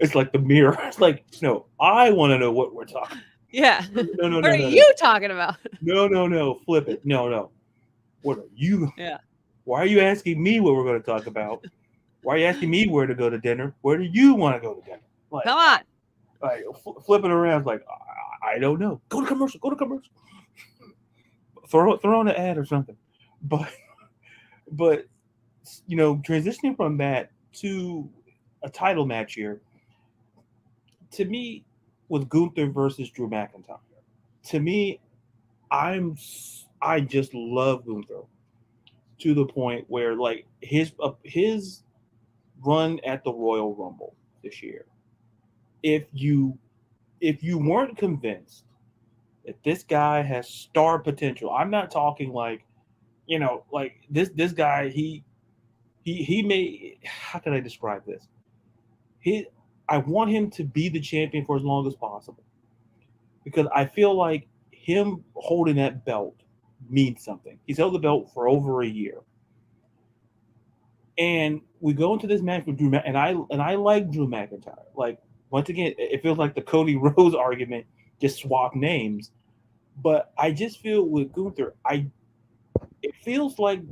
It's like the mirror. It's like, no, I want to know what we're talking. Yeah. No. What are you talking about? No. Flip it. No. What are you? Yeah. Why are you asking me what we're going to talk about? Why are you asking me where to go to dinner? Where do you want to go to dinner? Like, come on. Like flipping around, like I don't know. Go to commercial. Throw on an ad or something. But transitioning from that to a title match here, to me, with Gunther versus Drew McIntyre, to me, I just love Gunther to the point where, like, his run at the Royal Rumble this year, if you weren't convinced that this guy has star potential, I'm not talking like, like this guy, he may, how can I describe this? I want him to be the champion for as long as possible, because I feel like him holding that belt means something. He's held the belt for over a year. And we go into this match with Drew, and I like Drew McIntyre. Like, once again, it feels like the Cody Rhodes argument, just swap names. But I just feel with Gunther, it feels like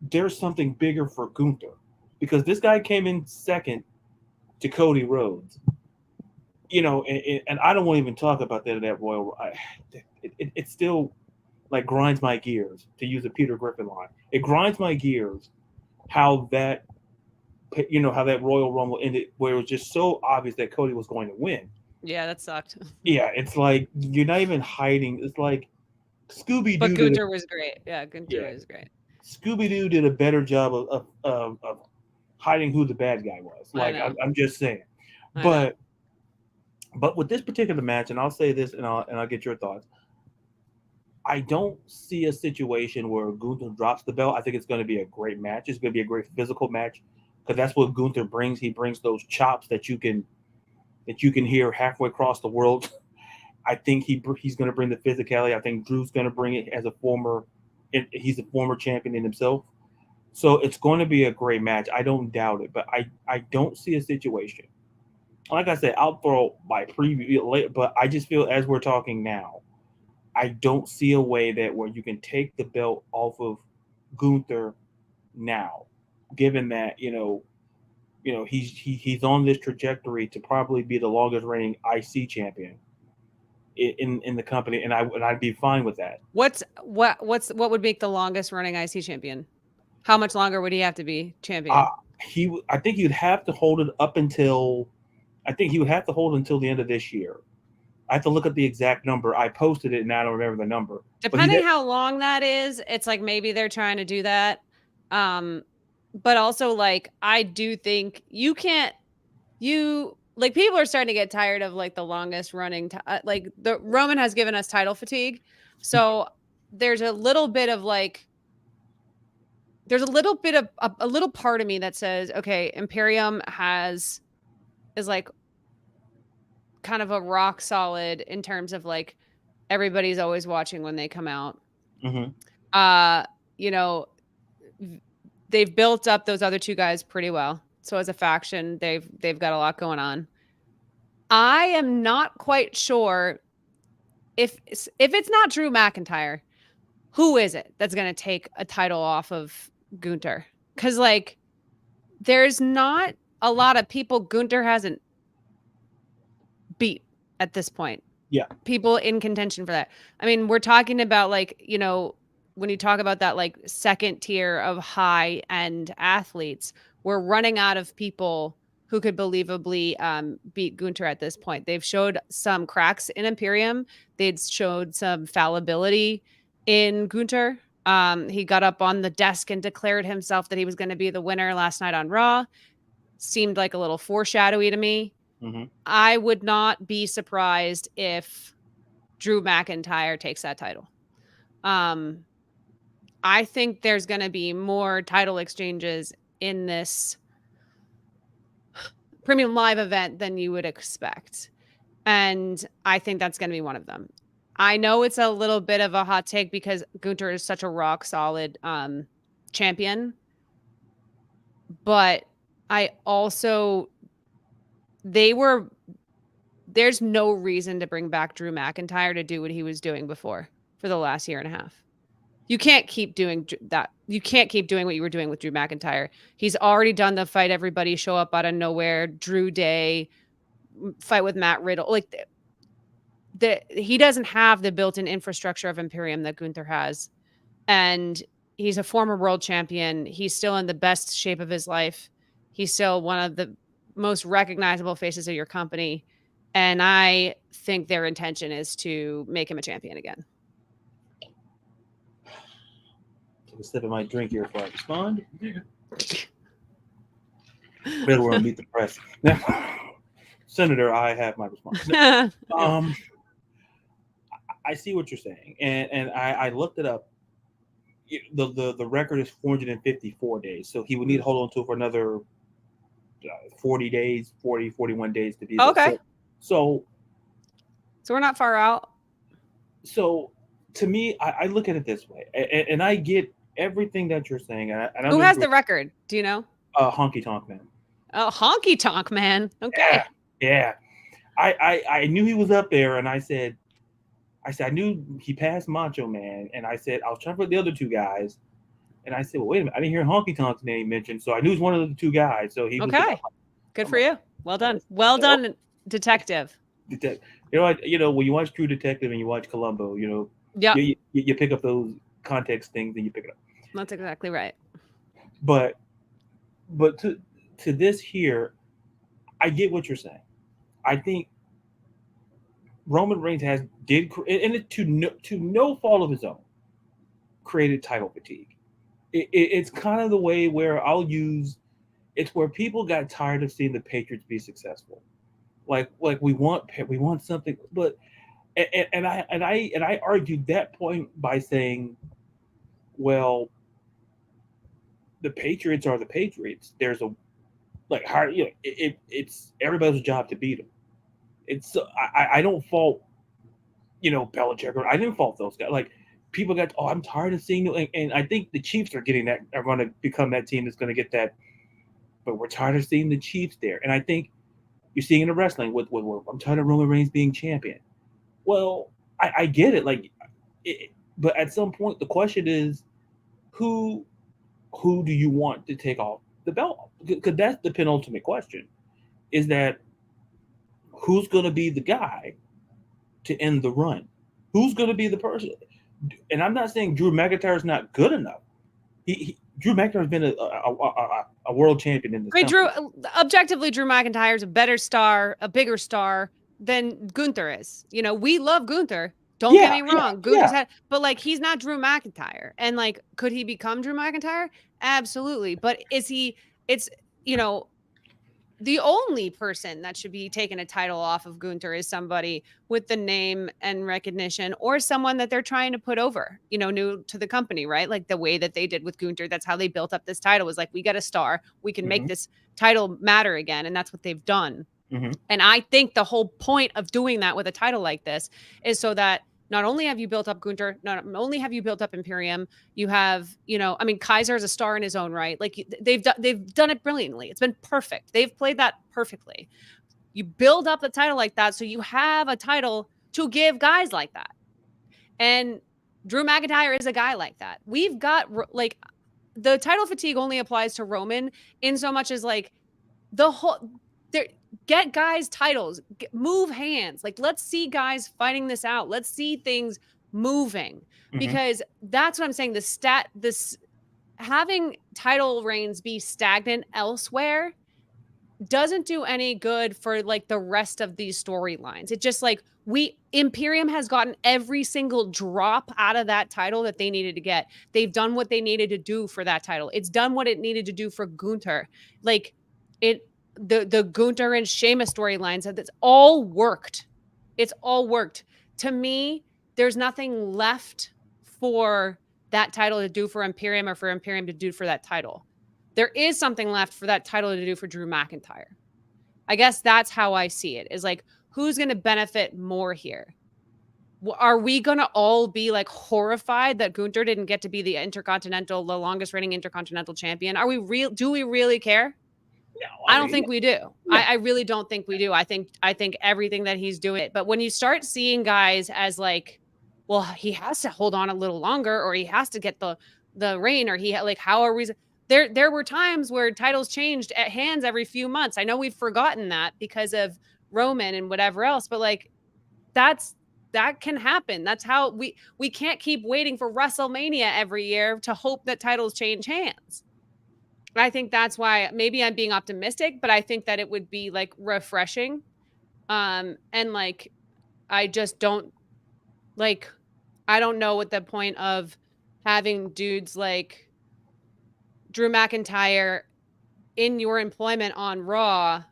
there's something bigger for Gunther because this guy came in second to Cody Rhodes. And I don't want to even talk about that Royal. It still like grinds my gears, to use a Peter Griffin line. It grinds my gears how that Royal Rumble ended, where it was just so obvious that Cody was going to win. Yeah, that sucked. Yeah, it's like you're not even hiding. It's like Scooby-Doo. But Gunther was great. Yeah, Gunther was great. Scooby-Doo did a better job of hiding who the bad guy was. Like I'm just saying. But with this particular match, and I'll say this, and I'll get your thoughts. I don't see a situation where Gunther drops the belt. I think it's going to be a great match. It's going to be a great physical match, because that's what Gunther brings. He brings those chops that you can hear halfway across the world. I think he's going to bring the physicality. I think Drew's going to bring it as he's a former champion in himself. So it's going to be a great match. I don't doubt it, but I don't see a situation. Like I said, I'll throw my preview later, but I just feel as we're talking now, I don't see a way where you can take the belt off of Gunther now, given that he's on this trajectory to probably be the longest reigning IC champion in the company, and I'd be fine with that. What would make the longest running IC champion? How much longer would he have to be champion? I think he'd have to hold it up until the end of this year. I have to look at the exact number. I posted it and I don't remember the number. Depending how long that is, it's like maybe they're trying to do that. But also, like, I do think people are starting to get tired of like the longest running, like the Roman has given us title fatigue. So there's a little bit of a little part of me that says, okay, Imperium is like kind of a rock solid in terms of like everybody's always watching when they come out. Mm-hmm. They've built up those other two guys pretty well. So as a faction, they've got a lot going on. I am not quite sure if it's not Drew McIntyre, who is it that's going to take a title off of Gunther? Because like there's not a lot of people Gunther hasn't beat at this point. Yeah. People in contention for that. I mean, we're talking about like, when you talk about that like second tier of high end athletes, we're running out of people who could believably beat Gunther at this point. They've showed some cracks in Imperium. They'd showed some fallibility in Gunther. He got up on the desk and declared himself that he was going to be the winner last night on Raw. Seemed like a little foreshadowy to me. Mm-hmm. I would not be surprised if Drew McIntyre takes that title. I think there's going to be more title exchanges in this premium live event than you would expect. And I think that's going to be one of them. I know it's a little bit of a hot take because Gunther is such a rock solid champion. But I also, there's no reason to bring back Drew McIntyre to do what he was doing before for the last year and a half. You can't keep doing that. You can't keep doing what you were doing with Drew McIntyre. He's already done the fight everybody show up out of nowhere, Drew Day, fight with Matt Riddle. Like he doesn't have the built-in infrastructure of Imperium that Gunther has. And he's a former world champion. He's still in the best shape of his life. He's still one of the most recognizable faces of your company. And I think their intention is to make him a champion again. Take a sip of my drink here before I respond. Better want to meet the press. Now, Senator, I have my response. I see what you're saying, and I looked it up. The record is 454 days, so he would need to hold on to it for another 41 days to be okay. So we're not far out. So to me, I look at it this way, and I get everything that you're saying. And who has the record? Do you know? Honky Tonk Man. Oh, Honky Tonk Man. Okay. Yeah. I knew he was up there, and I said I knew he passed Macho Man, and I said I was trying for the other two guys, And I said, well, wait a minute, I didn't hear Honky Tonk's name mentioned, so I knew it was one of the two guys. So he was okay. Good for you. Well done. Well done, detective. You know, when you watch True Detective and you watch Columbo, you know, Yeah, you pick up those context things and you pick it up. that's exactly right. But to this here, I get what you're saying. I think Roman Reigns and it to no fault of his own, created title fatigue. It's kind of the way where it's where people got tired of seeing the Patriots be successful. Like we want something, but and I argued that point by saying, well, the Patriots are the Patriots. There's a like hard, you know, it's everybody's job to beat them. It's I don't fault, you know, Belichick. I didn't fault those guys. Like people got, oh, I'm tired of seeing it, and I think the Chiefs are getting that. Are going to become that team that's going to get that. But we're tired of seeing the Chiefs there, and I think you're seeing in the wrestling with I'm tired of Roman Reigns being champion. Well, I get it, but at some point the question is, who do you want to take off the belt? Because that's the penultimate question. Is that who's going to be the guy to end the run? Who's going to be the person? And I'm not saying Drew McIntyre is not good enough. Drew McIntyre has been a world champion in this. Wait, objectively, Drew McIntyre is a better star, a bigger star than Gunther is. You know, we love Gunther. Don't get me wrong. Gunther's had, but like, he's not Drew McIntyre. And like, could he become Drew McIntyre? Absolutely. But is he? It's, you know, the only person that should be taking a title off of Gunther is somebody with the name and recognition, or someone that they're trying to put over, you know, new to the company, right? Like the way that they did with Gunther. That's how they built up this title, was like, we got a star. We can make this title matter again. And that's what they've done. And I think the whole point of doing that with a title like this is so that not only have you built up Gunther, not only have you built up Imperium, you have, you know, I mean, Kaiser is a star in his own right. Like they've done it brilliantly. It's been perfect. They've played that perfectly. You build up the title like that, so you have a title to give guys like that. And Drew McIntyre is a guy like that. We've got, like, the title fatigue only applies to Roman in so much as like the whole, get guys titles, move hands. Like, let's see guys fighting this out. Let's see things moving, because that's what I'm saying. This having title reigns be stagnant elsewhere doesn't do any good for like the rest of these storylines. It just like, Imperium has gotten every single drop out of that title that they needed to get. They've done what they needed to do for that title. It's done what it needed to do for Gunther. Like the Gunther and Sheamus storylines, that's all worked. It's all worked. To me, there's nothing left for that title to do for Imperium, or for Imperium to do for that title. There is something left for that title to do for Drew McIntyre. I guess that's how I see it, is like, who's going to benefit more here? Are we going to all be like horrified that Gunther didn't get to be the longest reigning intercontinental champion? Do we really care? No, I don't think we do. Yeah. I really don't think we do. I think everything that he's doing. But when you start seeing guys as like, well, he has to hold on a little longer, or he has to get the reign, or how are we? There were times where titles changed at hands every few months. I know we've forgotten that because of Roman and whatever else, but like that can happen. That's how we can't keep waiting for WrestleMania every year to hope that titles change hands. I think that's why maybe I'm being optimistic, but I think that it would be like refreshing. And like, I just don't like, I don't know what the point of having dudes like Drew McIntyre in your employment on Raw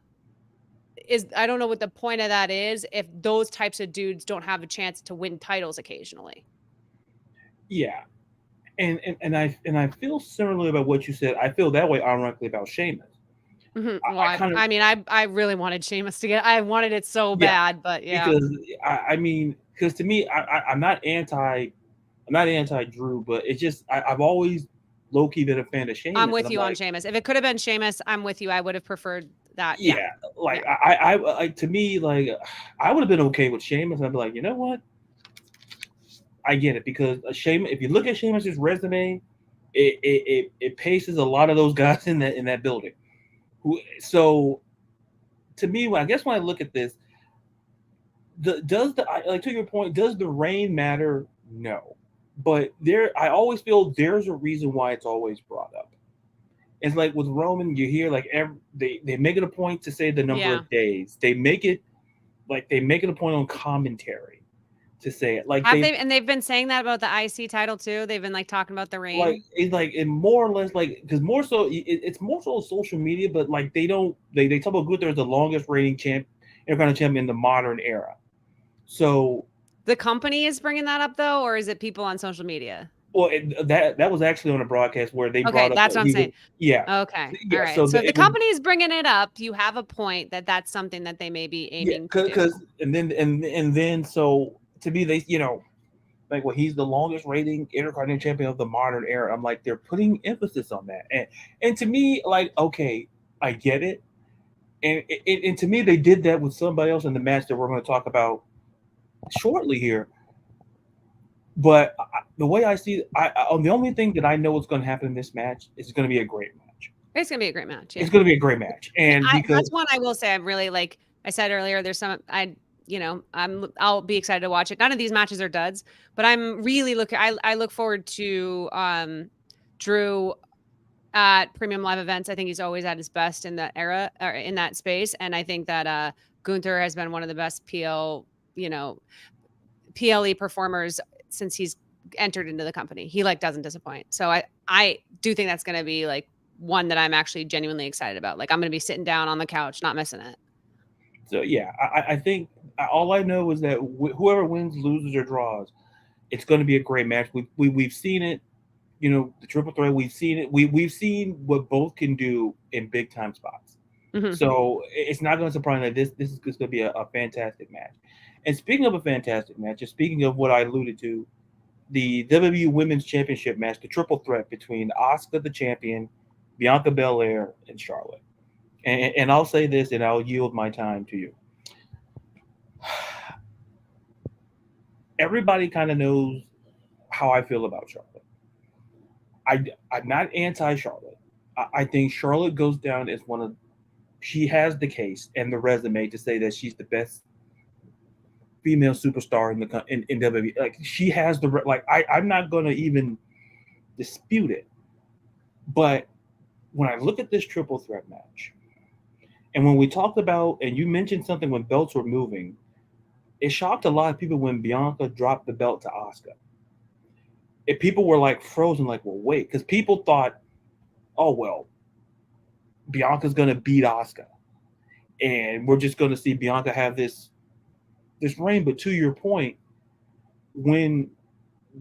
is. I don't know what the point of that is if those types of dudes don't have a chance to win titles occasionally. Yeah. And I feel similarly about what you said. I feel that way ironically about Sheamus. Well, I really wanted Sheamus to get. I wanted it so bad, but yeah. Because to me, I'm not anti Drew, but it's just I've always low key been a fan of Sheamus. I'm with you on Sheamus. If it could have been Sheamus, I'm with you. I would have preferred that. Yeah, like I to me, like I would have been okay with Sheamus. I'd be like, you know what? I get it, because Sheamus, if you look at Sheamus's resume, it paces a lot of those guys in that building. So to me, I guess when I look at this, like to your point, does the reign matter? No, but I always feel there's a reason why it's always brought up. It's like with Roman, you hear like they make it a point to say the number of days. They make it a point on commentary to say it. Like they've been saying that about the IC title too. They've been like talking about the reign. Like it's like it more or less like because more so it's more so social media, but like they talk about Gunther as the longest reigning Intercontinental champion in the modern era. So the company is bringing that up though, or is it people on social media? Well, that was actually on a broadcast where they brought up. That's what I'm saying. Yeah. Okay. Yeah. All right. So if the company is bringing it up, you have a point that's something that they may be aiming to do. And then so to me they like he's the longest reigning Intercontinental champion of the modern era. I'm like they're putting emphasis on that, and to me like okay, I get it, and to me they did that with somebody else in the match that we're going to talk about shortly here. But the way I see it, the only thing that I know is going to happen in this match is it's going to be a great match. It's going to be a great match. Yeah. It's going to be a great match. And that's one I will say I'm really like I said earlier, there's some I'll be excited to watch it. None of these matches are duds, but I'm really I look forward to Drew at premium live events. I think he's always at his best in that era or in that space. And I think that Gunther has been one of the best PLE performers since he's entered into the company. He like doesn't disappoint. So I do think that's going to be like one that I'm actually genuinely excited about. Like I'm going to be sitting down on the couch, not missing it. So yeah, I think all I know is that whoever wins, loses, or draws, it's going to be a great match. We've seen it, the triple threat. We've seen it. We've seen what both can do in big time spots. Mm-hmm. So it's not going to surprise me that this is going to be a fantastic match. And speaking of a fantastic match, and speaking of what I alluded to, the WWE Women's Championship match, the triple threat between Asuka, the champion, Bianca Belair, and Charlotte. And I'll say this, and I'll yield my time to you. Everybody kind of knows how I feel about Charlotte. I'm not anti-Charlotte. I think Charlotte goes down as she has the case and the resume to say that she's the best female superstar in WWE. Like she has I'm not going to even dispute it. But when I look at this triple threat match, and when we talked about, and you mentioned something when belts were moving, it shocked a lot of people when Bianca dropped the belt to Asuka. People were like frozen, like, well, wait, because people thought, oh, well, Bianca's going to beat Asuka. And we're just going to see Bianca have this reign. But to your point, when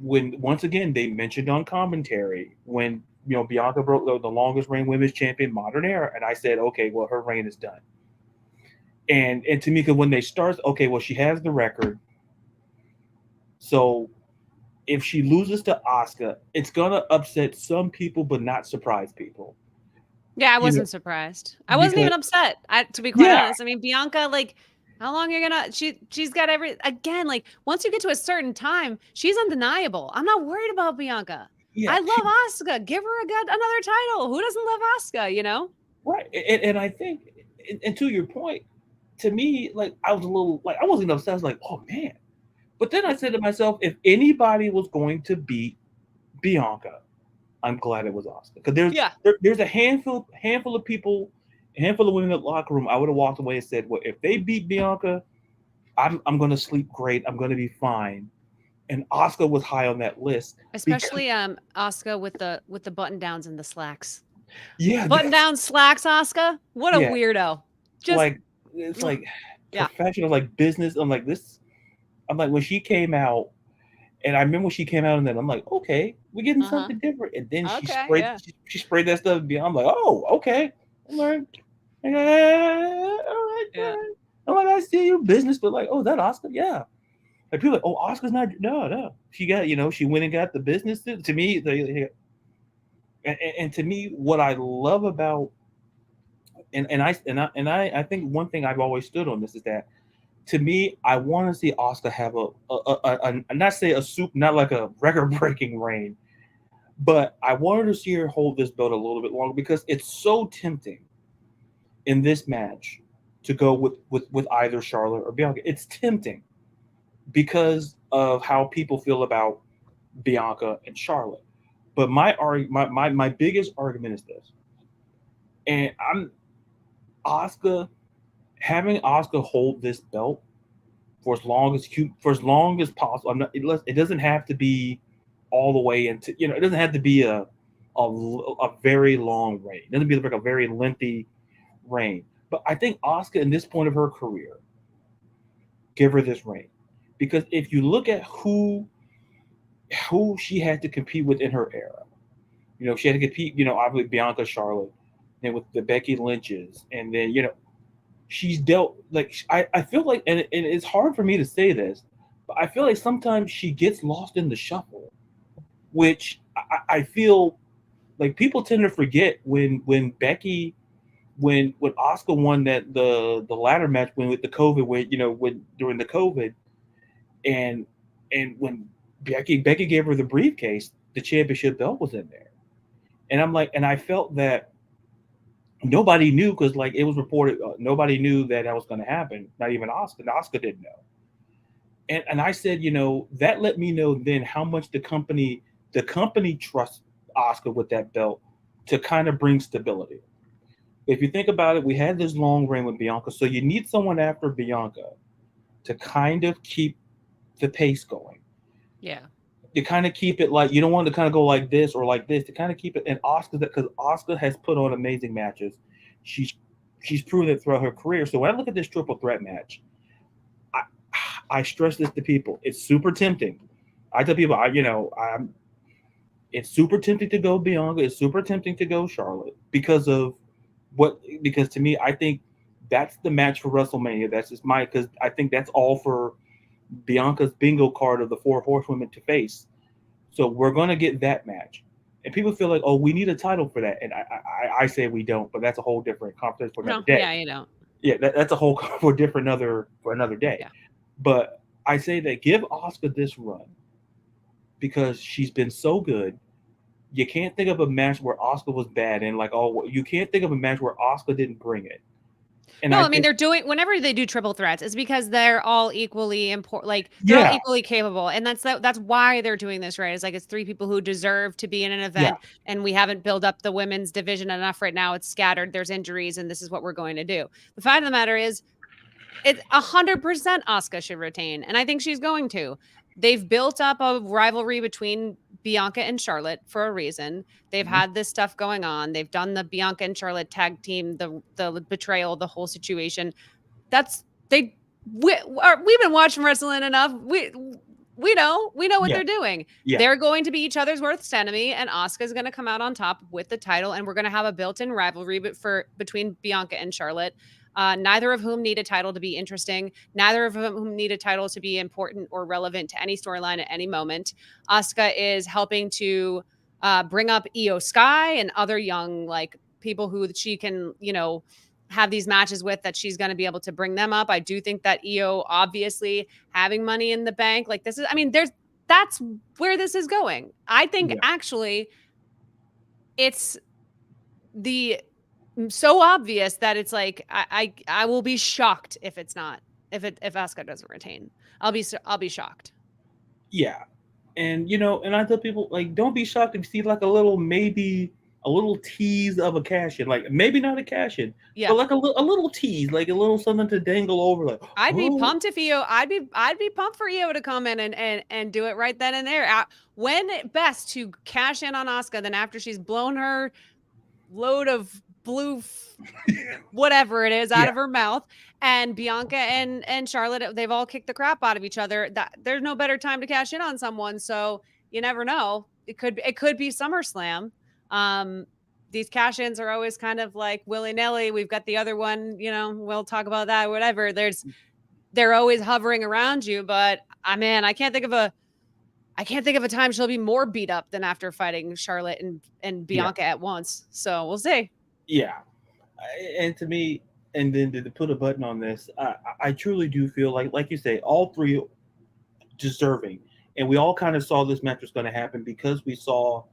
once again, they mentioned on commentary, when Bianca broke the longest reign women's champion modern era, and I said, okay, well, her reign is done. And to me, because when they start, okay, well, she has the record. So if she loses to Asuka, it's gonna upset some people, but not surprise people. Yeah, I wasn't surprised. I wasn't even upset. To be quite honest, I mean, Bianca, like, how long you're gonna? She's got like once you get to a certain time, she's undeniable. I'm not worried about Bianca. Yeah, I love Asuka. Give her another title. Who doesn't love Asuka? Right. And I think, and to your point, to me, like I was a little I wasn't upset. I was like, oh man. But then I said to myself, if anybody was going to beat Bianca, I'm glad it was Asuka. Because there's a handful of people, a handful of women in the locker room. I would have walked away and said, well, if they beat Bianca, I'm going to sleep great. I'm going to be fine. And Asuka was high on that list, especially Asuka with the button downs and the slacks. Yeah, button down slacks, Asuka. What a weirdo! Just like it's like professional, like business. I'm like this. I'm like when she came out, and I remember when she came out, and then I'm like, okay, we're getting something different. And then she sprayed that stuff. I'm like, oh, okay. I'm like, all right. Yeah. I'm like, I see you business, but like, oh, that Asuka, yeah. Like people are like, oh, Asuka's not. No. She got, she went and got the business. To me, and to me, what I love about, and I think one thing I've always stood on this is that, to me, I want to see Asuka have a not say a not like a record breaking reign, But I wanted to see her hold this belt a little bit longer because it's so tempting in this match to go with either Charlotte or Bianca. It's tempting because of how people feel about Bianca and Charlotte. But my biggest argument is this, and I'm Asuka having Asuka hold this belt for as long as possible. It doesn't have to be all the way into it doesn't have to be a very long reign. It doesn't be like a very lengthy reign. But I think Asuka, in this point of her career, give her this reign because if you look at who she had to compete with in her era, she had to compete. Obviously Bianca, Charlotte, then with the Becky Lynches, and then she's dealt like I feel like, and it's hard for me to say this, but I feel like sometimes she gets lost in the shuffle, which I feel like people tend to forget when Becky, when Asuka won the ladder match with the COVID, when during the COVID, and when Becky gave her the briefcase, the championship belt was in there, and I'm like, and I felt that nobody knew because like it was reported, nobody knew that was going to happen. Not even Asuka. Asuka didn't know, and I said, that let me know then how much the company trusts Asuka with that belt to kind of bring stability. If you think about it, we had this long reign with Bianca, so you need someone after Bianca to kind of keep the pace going. Yeah. You kind of keep it like, you don't want to kind of go like this or like this, to kind of keep it. And Asuka, because Asuka has put on amazing matches, she's proven it throughout her career. So when I look at this triple threat match, I stress this to people. It's super tempting. I tell people, it's super tempting to go Bianca. It's super tempting to go Charlotte because to me, I think that's the match for WrestleMania. That's just because I think that's all for Bianca's bingo card of the 4 horsewomen to face. So we're going to get that match. And people feel like, oh, we need a title for that. And I say we don't, but that's a whole different conversation for another day. Yeah, you don't. Yeah, that's a whole for another day. Yeah. But I say that give Asuka this run because she's been so good. You can't think of a match where Asuka was bad, and like, oh, you can't think of a match where Asuka didn't bring it. And I mean, they're doing, whenever they do triple threats, it's because they're all equally important. Like they're all equally capable, and that's why they're doing this, right? It's like it's 3 people who deserve to be in an event, and we haven't built up the women's division enough right now. It's scattered. There's injuries, and this is what we're going to do. The fact of the matter is, it's 100% Asuka should retain, and I think she's going to. They've built up a rivalry between Bianca and Charlotte for a reason. They've had this stuff going on. They've done the Bianca and Charlotte tag team, the betrayal, the whole situation. We've been watching wrestling enough. We know what they're doing. Yeah. They're going to be each other's worst enemy, and Asuka's going to come out on top with the title, and we're going to have a built-in rivalry between Bianca and Charlotte. Neither of whom need a title to be interesting. Neither of whom need a title to be important or relevant to any storyline at any moment. Asuka is helping to bring up Io Sky and other young people who she can, have these matches with, that she's going to be able to bring them up. I do think that Io, obviously having Money in the Bank, that's where this is going. I think actually it's so obvious that it's like I will be shocked if it's not, if Asuka doesn't retain. I'll be shocked. Yeah, and and I tell people, like, don't be shocked if you see like a little tease of a cash in, like maybe not a cash in, but like a little tease, like a little something to dangle over. Like, I'd be pumped if I'd be pumped for Io to come in and do it right then and there. When best to cash in on Asuka than after she's blown her load of blue whatever it is out of her mouth, and Bianca and Charlotte, they've all kicked the crap out of each other. That there's no better time to cash in on someone. So you never know. It could be SummerSlam. These cash-ins are always kind of like willy-nilly. We've got the other one, we'll talk about that, whatever. They're always hovering around you, but I can't think of a time she'll be more beat up than after fighting Charlotte and Bianca at once. So we'll see. Yeah. And to me, and then to put a button on this, I truly do feel like you say, all 3 deserving. And we all kind of saw this match was going to happen because we saw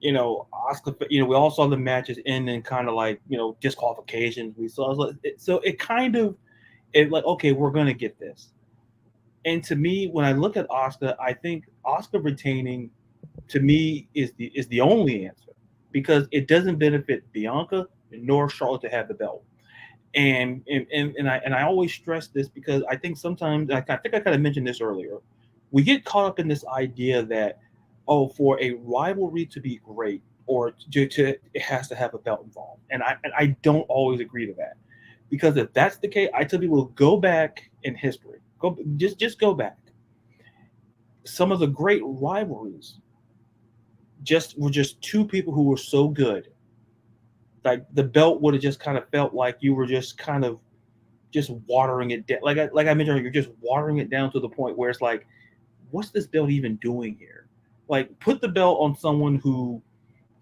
Oscar, we all saw the matches end in kind of like, disqualifications. We saw, so it kind of, like, okay, we're going to get this. And to me, when I look at Oscar, I think Oscar retaining, to me, is the only answer, because it doesn't benefit Bianca nor Charlotte to have the belt. And I always stress this, because I think sometimes, I think I kind of mentioned this earlier, we get caught up in this idea that, for a rivalry to be great, or to it has to have a belt involved, and I don't always agree to that, because if that's the case, I tell people, go back in history, just go back. Some of the great rivalries were just two people who were so good, like the belt would have just kind of felt like you were just kind of just watering it down. Like I mentioned, you're just watering it down to the point where it's like, what's this belt even doing here? Like, put the belt on someone who,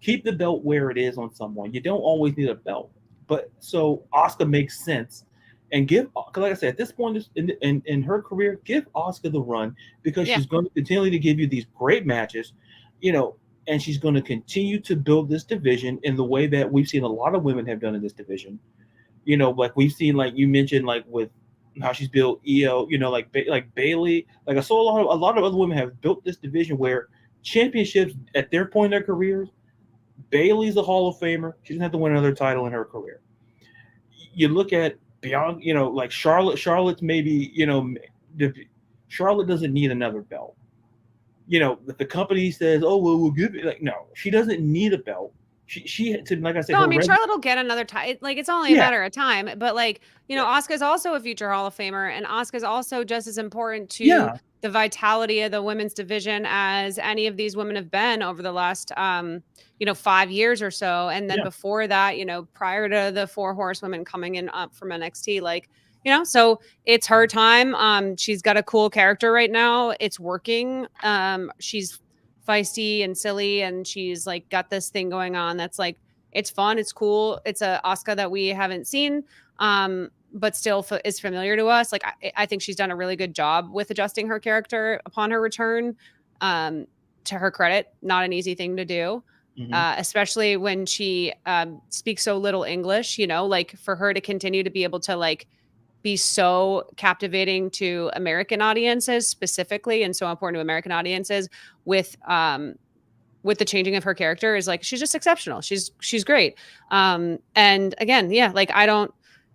keep the belt where it is on someone. You don't always need a belt. But so Asuka makes sense, and because like I said, at this point in her career, give Asuka the run, because she's going to continue to give you these great matches, and she's going to continue to build this division in the way that we've seen a lot of women have done in this division. Like we've seen, like you mentioned, like with how she's built EO, like Bayley. Like I saw a lot of other women have built this division where championships at their point in their careers. Bayley's a Hall of Famer. She doesn't have to win another title in her career. You look at beyond, like Charlotte. Charlotte's maybe, Charlotte doesn't need another belt. If the company says, "Oh, well, we'll give it," like, no, she doesn't need a belt. She like I said. No, I mean, Charlotte will get another title. Like, it's only a matter of time. But like, Asuka's also a future Hall of Famer, and Asuka's also just as important to the vitality of the women's division as any of these women have been over the last 5 years or so. And then before that, prior to the 4 horsewomen coming in up from NXT, like, so it's her time. She's got a cool character right now. It's working. She's feisty and silly, and she's like got this thing going on that's like, it's fun, it's cool, it's a Asuka that we haven't seen, but still is familiar to us. Like, I think she's done a really good job with adjusting her character upon her return. To her credit, not an easy thing to do. Especially when she speaks so little English, like for her to continue to be able to like be so captivating to American audiences specifically, and so important to American audiences with the changing of her character, is like, she's just exceptional. She's great. And again, like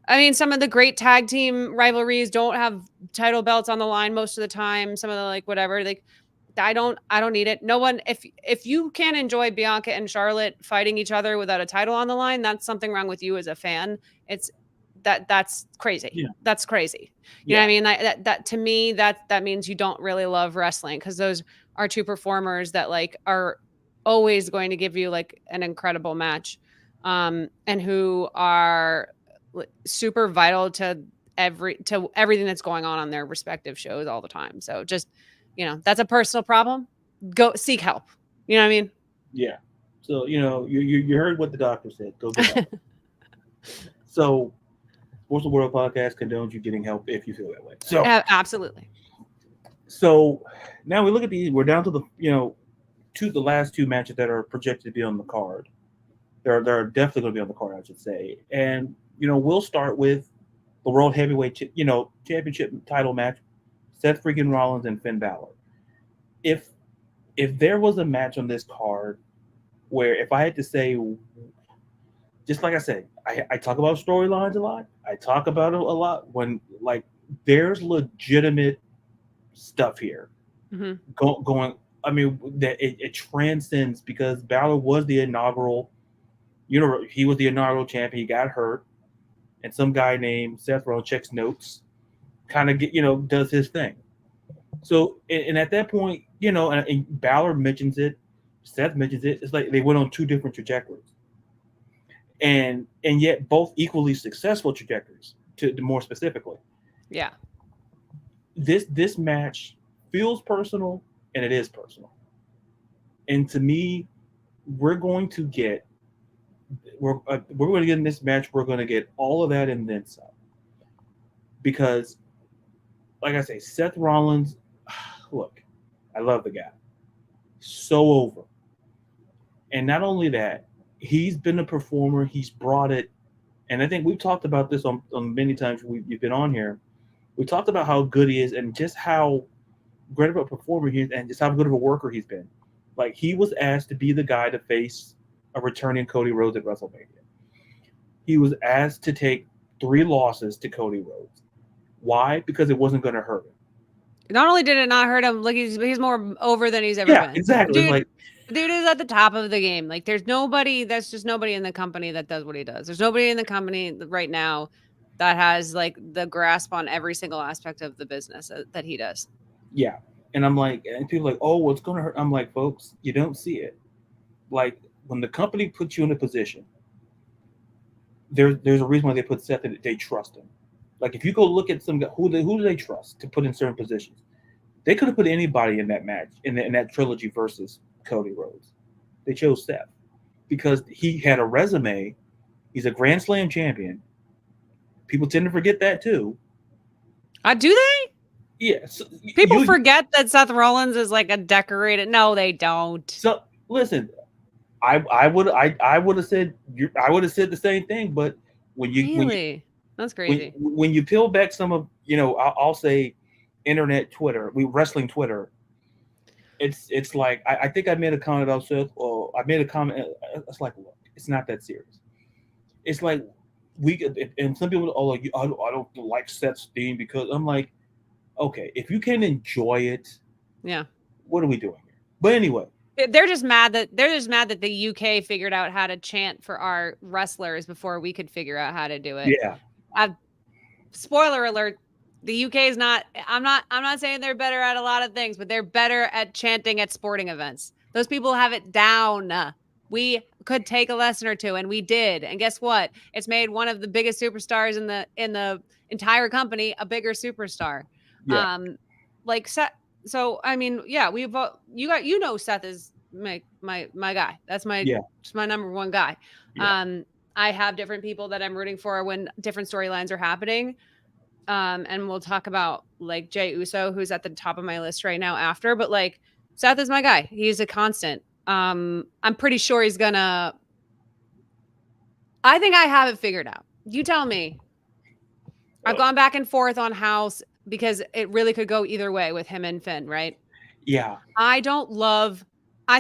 I mean, some of the great tag team rivalries don't have title belts on the line most of the time. Some of the like whatever, like I don't need it. No one, if you can't enjoy Bianca and Charlotte fighting each other without a title on the line, that's something wrong with you as a fan. That's crazy. That's crazy. You know what I mean? That to me, that means you don't really love wrestling, because those are two performers that like are always going to give you like an incredible match, and who are super vital to everything that's going on their respective shows all the time. So just, that's a personal problem. Go seek help. You know what I mean? Yeah. So, you heard what the doctor said. Go get help. So, Sports of the World Podcast condones you getting help if you feel that way. So absolutely. So now we look at these. We're down to the last 2 matches that are projected to be on the card. They're definitely going to be on the card, I should say. And we'll start with the World Heavyweight Championship title match: Seth freaking Rollins and Finn Balor. If there was a match on this card where, if I had to say, just like I said, I talk about storylines a lot. I talk about it a lot when, like, there's legitimate stuff here going. I mean, that it transcends, because Balor was the inaugural, he was the inaugural champion. He got hurt, and some guy named Seth Rollins checks notes, kind of does his thing. So, and at that point, and Balor mentions it, Seth mentions it. It's like they went on 2 different trajectories. And yet both equally successful trajectories, to more specifically. Yeah. This match feels personal, and it is personal. And to me, we're going to get in this match, we're going to get all of that and then some. Because, like I say, Seth Rollins, look, I love the guy. So over. And not only that, he's been a performer. He's brought it. And I think we've talked about this on many times you've been on here. We talked about how good he is and just how great of a performer he is and just how good of a worker he's been. Like, he was asked to be the guy to face a returning Cody Rhodes at WrestleMania. He was asked to take 3 losses to Cody Rhodes. Why? Because it wasn't going to hurt him. Not only did it not hurt him, like he's more over than he's ever been. Yeah, exactly. Dude is at the top of the game. Like, there's nobody in the company that does what he does. There's nobody in the company right now that has like the grasp on every single aspect of the business that he does. Yeah. And I'm like, and people are like, oh, well, it's going to hurt. I'm like, folks, you don't see it. Like, when the company puts you in a position, there's a reason why they put Seth in it. They trust him. Like, if you go look at some guy, who do they trust to put in certain positions? They could have put anybody in that match, in that trilogy versus Cody Rhodes. They chose Seth because he had a resume. He's a Grand Slam champion. People tend to forget that too. Do they? Yeah. So people forget that Seth Rollins is like a decorated. No, they don't. So listen, I would have said the same thing, but that's crazy. When you peel back some of, I'll say internet Twitter, wrestling Twitter, it's like I think I made a comment about Seth, or I made a comment. It's like, look, it's not that serious. It's like and some people are like, I don't like Seth's theme because I'm like, okay, if you can enjoy it, yeah, what are we doing here? But anyway. They're just mad that the UK figured out how to chant for our wrestlers before we could figure out how to do it. Yeah. Spoiler alert: the UK is not. I'm not saying they're better at a lot of things, but they're better at chanting at sporting events. Those people have it down. We could take a lesson or two, and we did. And guess what? It's made one of the biggest superstars in the entire company a bigger superstar. Yeah. Like Seth. So I mean, yeah, Seth is my guy. That's just my number one guy. Yeah. I have different people that I'm rooting for when different storylines are happening. And we'll talk about like Jey Uso, who's at the top of my list right now after, but like Seth is my guy. He's a constant. I'm pretty sure he's gonna. I think I have it figured out. You tell me. I've gone back and forth on how, because it really could go either way with him and Finn, right? Yeah. I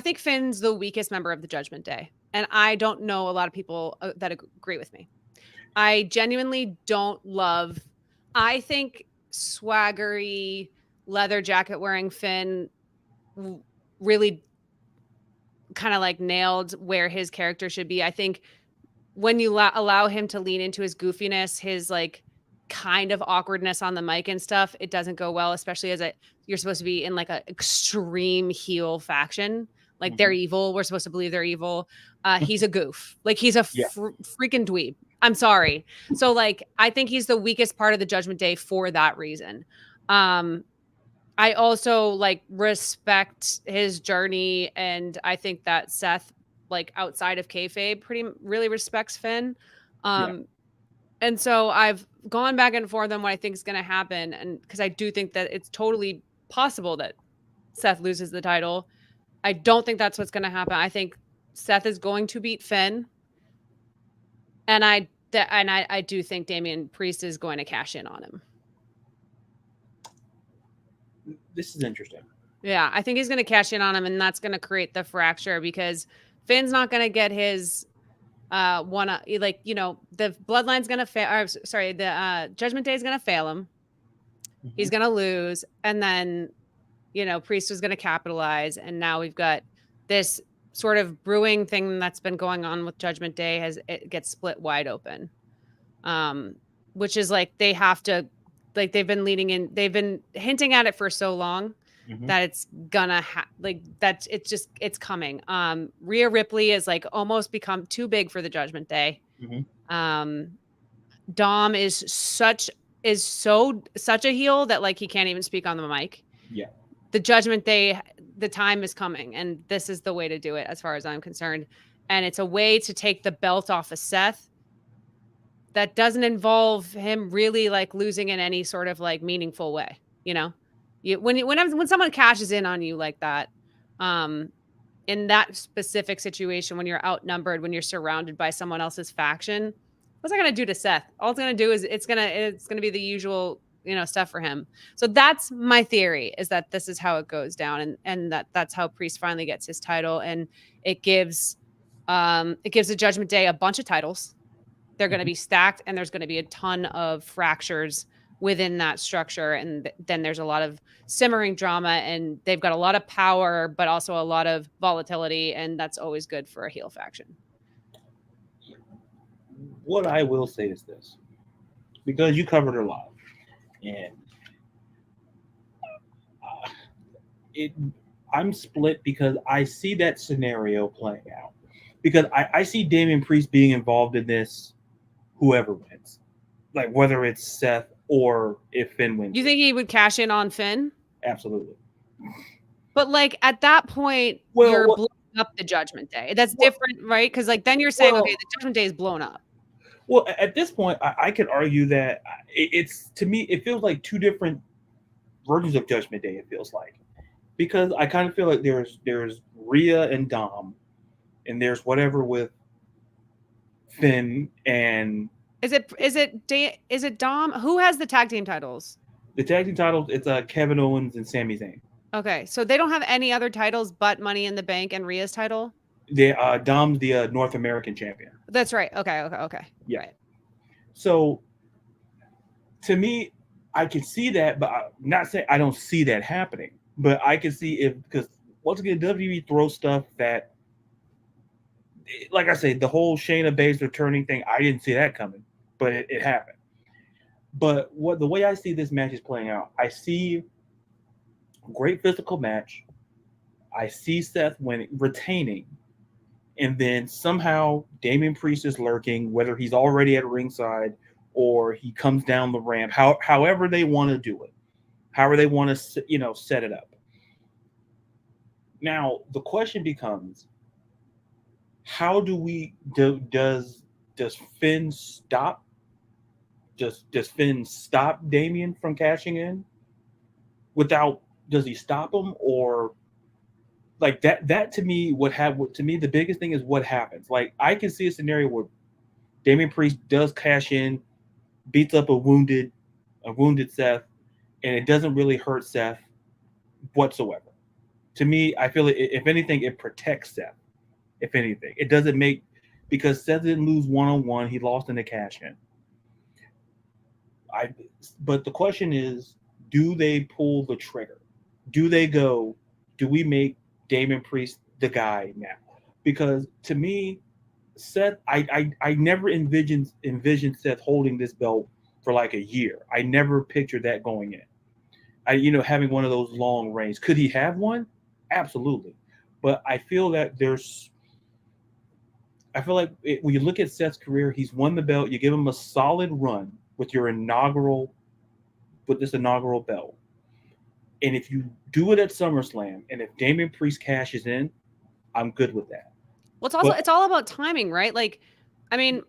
think Finn's the weakest member of the Judgment Day. And I don't know a lot of people that agree with me. I genuinely I think swaggery, leather jacket wearing Finn really kind of like nailed where his character should be. I think when you allow him to lean into his goofiness, his like kind of awkwardness on the mic and stuff, it doesn't go well, especially as you're supposed to be in like an extreme heel faction. Like they're evil. We're supposed to believe they're evil. He's a goof. Like he's a freaking dweeb. I'm sorry. So like, I think he's the weakest part of the Judgment Day for that reason. I also like respect his journey, and I think that Seth, like outside of kayfabe, really respects Finn. And so I've gone back and forth on what I think is going to happen, and because I do think that it's totally possible that Seth loses the title. I don't think that's what's going to happen. I think Seth is going to beat Finn, and I do think Damian Priest is going to cash in on him. This is interesting. Yeah, I think he's going to cash in on him, and that's going to create the fracture because Finn's not going to get his the bloodline's going to fail. The Judgment Day is going to fail him. Mm-hmm. He's going to lose, and then Priest was going to capitalize, and now we've got this sort of brewing thing that's been going on with Judgment Day it gets split wide open, which is like they have to. Like they've been hinting at it for so long that it's gonna it's coming. Rhea Ripley is like almost become too big for the Judgment Day. Dom is such a heel that like he can't even speak on the mic. Yeah. The Judgment Day, the time is coming, and this is the way to do it as far as I'm concerned. And it's a way to take the belt off of Seth that doesn't involve him really like losing in any sort of like meaningful way. When someone cashes in on you like that, in that specific situation, when you're outnumbered, when you're surrounded by someone else's faction, what's that going to do to Seth? All it's going to do is it's going to be the usual, stuff for him. So that's my theory, is that this is how it goes down, and that's how Priest finally gets his title, and it gives the Judgment Day a bunch of titles. They're going to be stacked, and there's going to be a ton of fractures within that structure. And then there's a lot of simmering drama, and they've got a lot of power, but also a lot of volatility. And that's always good for a heel faction. What I will say is this, because you covered a lot, and I'm split because I see that scenario playing out, because I see Damian Priest being involved in this, whoever wins, like whether it's Seth or if Finn wins. You think he would cash in on Finn? Absolutely. But like at that point, you're blowing up the Judgment Day. That's different, right? Because like then you're saying, okay, the Judgment Day is blown up. Well, at this point, I could argue that it's, to me, it feels like two different versions of Judgment Day. It feels like, because I kind of feel like there's Rhea and Dom, and there's whatever with Finn and. Is it Dom? Who has the tag team titles? The tag team titles, it's Kevin Owens and Sami Zayn. Okay, so they don't have any other titles but Money in the Bank and Rhea's title? Dom's the North American champion. That's right. Okay. Yeah. Right. So, to me, I can see that, but I'm not saying I don't see that happening. But I can see because once again, WWE throws stuff that, like I say, the whole Shayna Baszler turning thing, I didn't see that coming, but it happened. But the way I see this match is playing out, I see a great physical match. I see Seth retaining, and then somehow Damian Priest is lurking, whether he's already at ringside or he comes down the ramp, however they want to do it, however they want to set it up. Now the question becomes, how does Finn stop? Does Finn stop Damian from cashing in? Does he stop him, or like that to me, the biggest thing is what happens. Like, I can see a scenario where Damian Priest does cash in, beats up a wounded Seth, and it doesn't really hurt Seth whatsoever. To me, I feel if anything, it protects Seth. If anything, it doesn't because Seth didn't lose one-on-one, he lost in the cash in. But the question is, do they pull the trigger? Do we make Damian Priest the guy now? Because to me, Seth, I never envisioned Seth holding this belt for like a year. I never pictured that going in. Having one of those long reigns. Could he have one? Absolutely. But I feel that when you look at Seth's career, he's won the belt. You give him a solid run with this inaugural belt. And if you do it at SummerSlam, and if Damian Priest cashes in, I'm good with that. Well, it's all about timing, right? Like, I mean,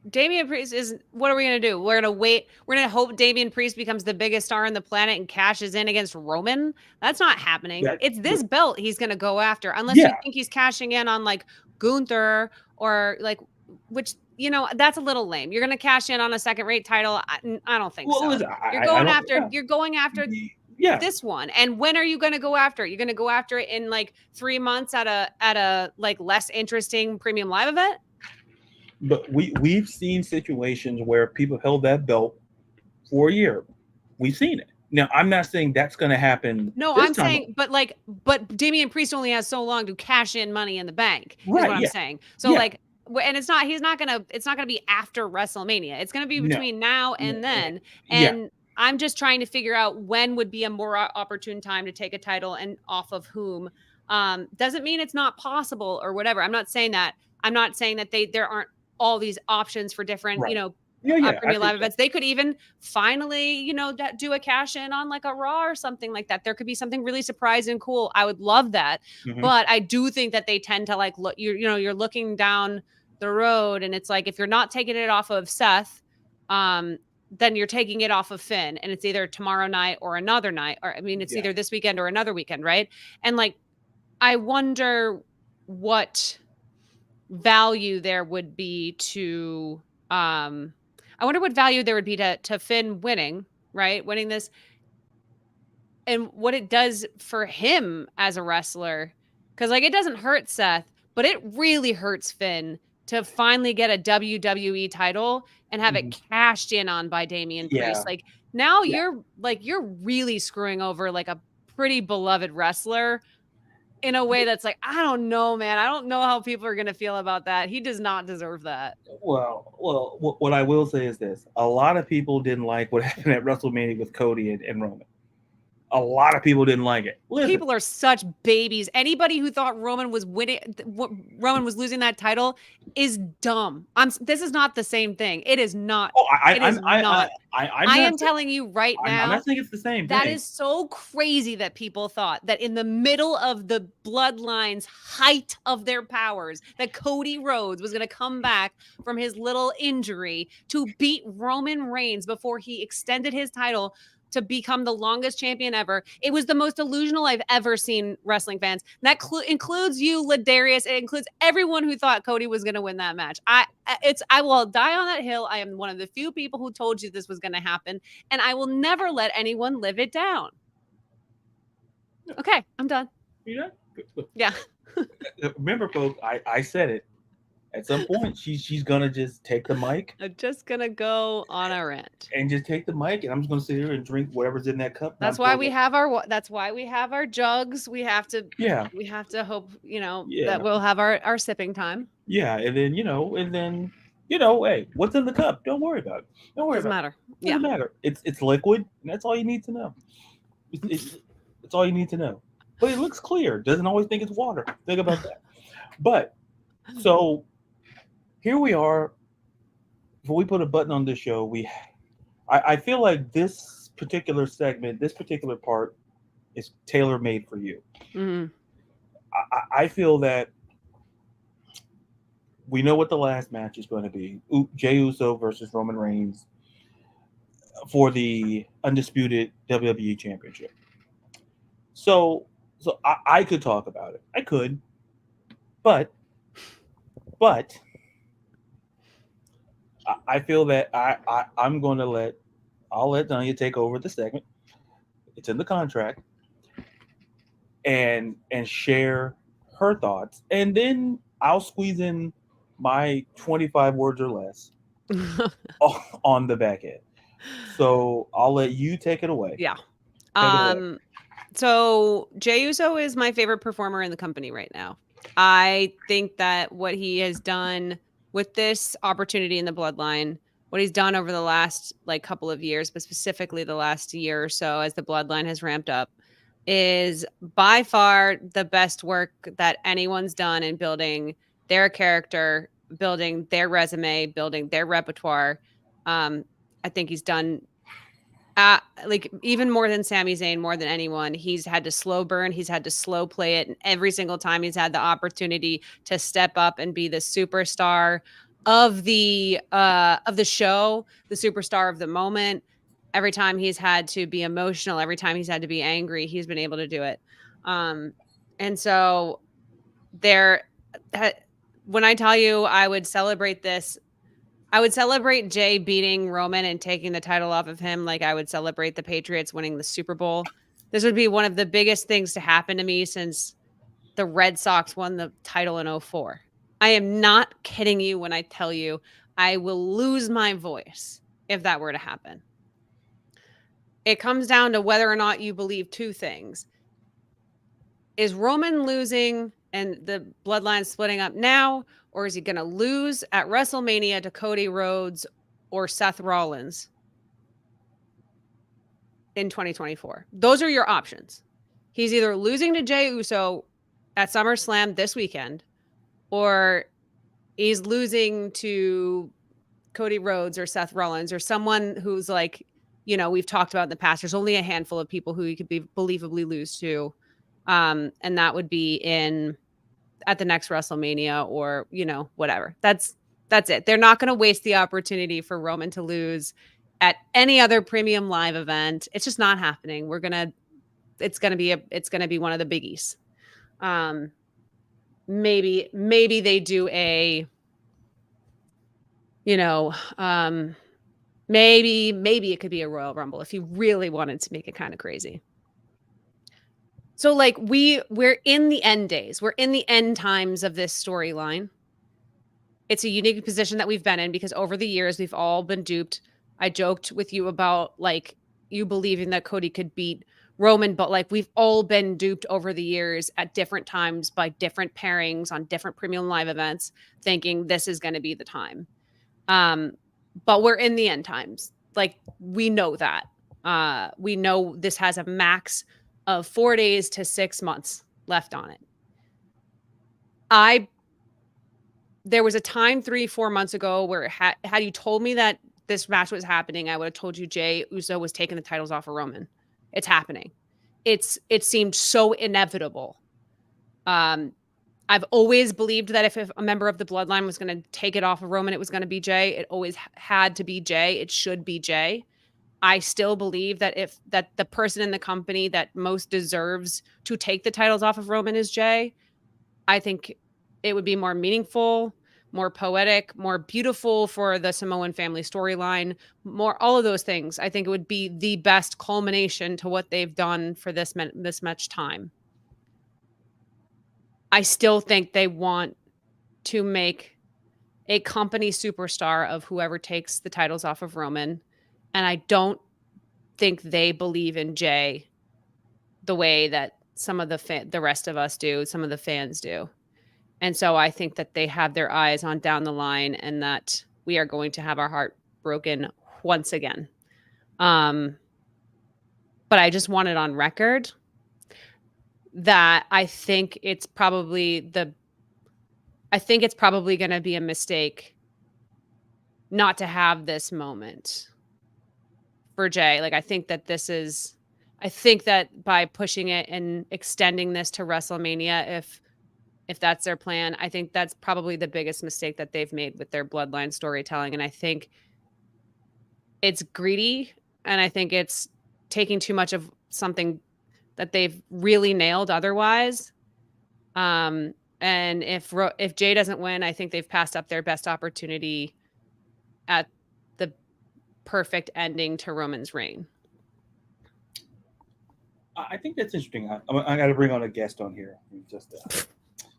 Damian Priest what are we going to do? We're going to wait. We're going to hope Damian Priest becomes the biggest star on the planet and cashes in against Roman. That's not happening. It's this belt he's going to go after, unless you think he's cashing in on like Gunther or like, which, that's a little lame. You're going to cash in on a second-rate title. I don't think so. You're going after this one. And when are you going to go after it? You're going to go after it in like 3 months at a like less interesting premium live event? But we've seen situations where people held that belt for a year. We've seen it. Now, I'm not saying that's going to happen. No, I'm saying, but Damian Priest only has so long to cash in Money in the Bank. Is what I'm saying. So like, and it's not going to be after WrestleMania. It's going to be between now and then. And I'm just trying to figure out when would be a more opportune time to take a title and off of whom. Doesn't mean it's not possible or whatever. I'm not saying that. I'm not saying that there aren't all these options for different, premium live events. They could even finally, do a cash in on like a Raw or something like that. There could be something really surprising and cool. I would love that. Mm-hmm. But I do think that they tend to like look, you're looking down the road, and it's like, if you're not taking it off of Seth, then you're taking it off of Finn, and it's either tomorrow night or another night, or it's either this weekend or another weekend. Right. And like, I wonder what value there would be to I wonder what value there would be to Finn winning this, and what it does for him as a wrestler. Because like it doesn't hurt Seth, but it really hurts Finn to finally get a WWE title and have it cashed in on by Damian Priest. Like now you're really screwing over like a pretty beloved wrestler in a way that's like, I don't know, man. I don't know how people are going to feel about that. He does not deserve that. Well, what I will say is this. A lot of people didn't like what happened at WrestleMania with Cody and Roman. A lot of people didn't like it. Listen, people are such babies. Anybody who thought Roman was losing that title is dumb. This is not the same thing. It is not. I am telling you right now. I'm not saying it's the same thing. That is so crazy that people thought that in the middle of the Bloodline's height of their powers, that Cody Rhodes was going to come back from his little injury to beat Roman Reigns before he extended his title to become the longest champion ever. It was the most delusional I've ever seen wrestling fans. That includes you, LaDarius. It includes everyone who thought Cody was going to win that match. I will die on that hill. I am one of the few people who told you this was going to happen, and I will never let anyone live it down. Okay, I'm done. You done? Yeah. Remember, folks, I said it. At some point, she's gonna just take the mic. I'm just gonna go on a rant and just take the mic, and I'm just gonna sit here and drink whatever's in that cup. That's why we have our. That's why we have our jugs. We have to. Yeah. We have to hope that we'll have our sipping time. Yeah, and then hey, what's in the cup? Don't worry about it. Don't worry about it. Doesn't matter. It's liquid, and that's all you need to know. It's all you need to know. But it looks clear. Doesn't always think it's water. Think about that. But so. Here we are. Before we put a button on this show, I feel like this particular segment, this particular part, is tailor-made for you. Mm-hmm. I feel that we know what the last match is going to be: Jey Uso versus Roman Reigns for the Undisputed WWE Championship. So I could talk about it. I could, but. I feel that I'll let Tanya take over the segment. It's in the contract, and share her thoughts, and then I'll squeeze in my 25 words or less on the back end. So I'll let you take it away. Yeah. So Jey Uso is my favorite performer in the company right now. I think that what he has done with this opportunity in the Bloodline, what he's done over the last couple of years, but specifically the last year or so as the Bloodline has ramped up, is by far the best work that anyone's done in building their character, building their resume, building their repertoire. I think he's done even more than Sami Zayn, more than anyone. He's had to slow burn. He's had to slow play it. And every single time he's had the opportunity to step up and be the superstar of the show, the superstar of the moment. Every time he's had to be emotional, every time he's had to be angry, he's been able to do it. And so when I tell you I would celebrate this, I would celebrate Jey beating Roman and taking the title off of him like I would celebrate the Patriots winning the Super Bowl. This would be one of the biggest things to happen to me since the Red Sox won the title in 2004. I am not kidding you when I tell you I will lose my voice if that were to happen. It comes down to whether or not you believe two things. Is Roman losing and the Bloodline splitting up now, or is he going to lose at WrestleMania to Cody Rhodes or Seth Rollins in 2024? Those are your options. He's either losing to Jey Uso at SummerSlam this weekend, or he's losing to Cody Rhodes or Seth Rollins or someone who's we've talked about in the past. There's only a handful of people who you could be believably lose to. And that would be at the next WrestleMania or, whatever. That's it. They're not going to waste the opportunity for Roman to lose at any other premium live event. It's just not happening. It's going to be one of the biggies. maybe they do a, maybe it could be a Royal Rumble if you really wanted to make it kind of crazy. So like we're in the end days. We're in the end times of this storyline. It's a unique position that we've been in because over the years we've all been duped. I joked with you about like you believing that Cody could beat Roman, but like we've all been duped over the years at different times by different pairings on different premium live events, thinking this is going to be the time. But we're in the end times. Like we know that. We know this has a max of 4 days to 6 months left on it. There was a time 3-4 months ago where had you told me that this match was happening, I would have told you Jey Uso was taking the titles off of Roman. It's happening. It seemed so inevitable. I've always believed that if a member of the bloodline was going to take it off of Roman, it was going to be Jey. It always had to be Jey. It should be Jey. I still believe that that the person in the company that most deserves to take the titles off of Roman is Jey. I think it would be more meaningful, more poetic, more beautiful for the Samoan family storyline, more all of those things. I think it would be the best culmination to what they've done for this much time. I still think they want to make a company superstar of whoever takes the titles off of Roman. And I don't think they believe in Jey the way that some of the rest of us do, some of the fans do. And so I think that they have their eyes on down the line and that we are going to have our heart broken once again. But I just want it on record that I think it's probably going to be a mistake not to have this moment for Jey. Like, I think that by pushing it and extending this to WrestleMania, if that's their plan, I think that's probably the biggest mistake that they've made with their bloodline storytelling. And I think it's greedy, and I think it's taking too much of something that they've really nailed otherwise. And if Jey doesn't win, I think they've passed up their best opportunity at the perfect ending to Roman's reign. I think that's interesting. I got to bring on a guest on here.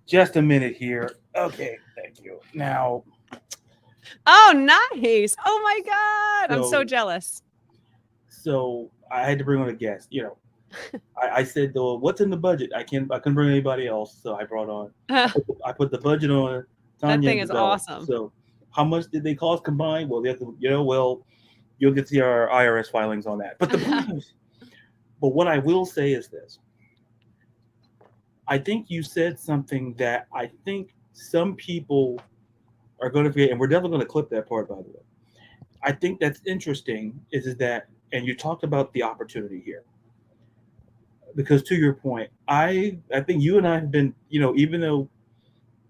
Just a minute here. Okay, thank you. Now. Oh, nice. Oh my God. I'm so jealous. So I had to bring on a guest. I said, though, what's in the budget? I couldn't bring anybody else, so I brought on. I put the budget on. Tanya. That thing is awesome. So, how much did they cost combined? Well, they have to, you'll get to see our IRS filings on that. But but what I will say is this: I think you said something that I think some people are going to forget, and we're definitely going to clip that part, by the way. I think that's interesting. Is that, and you talked about the opportunity here. Because to your point, I think you and I have been, even though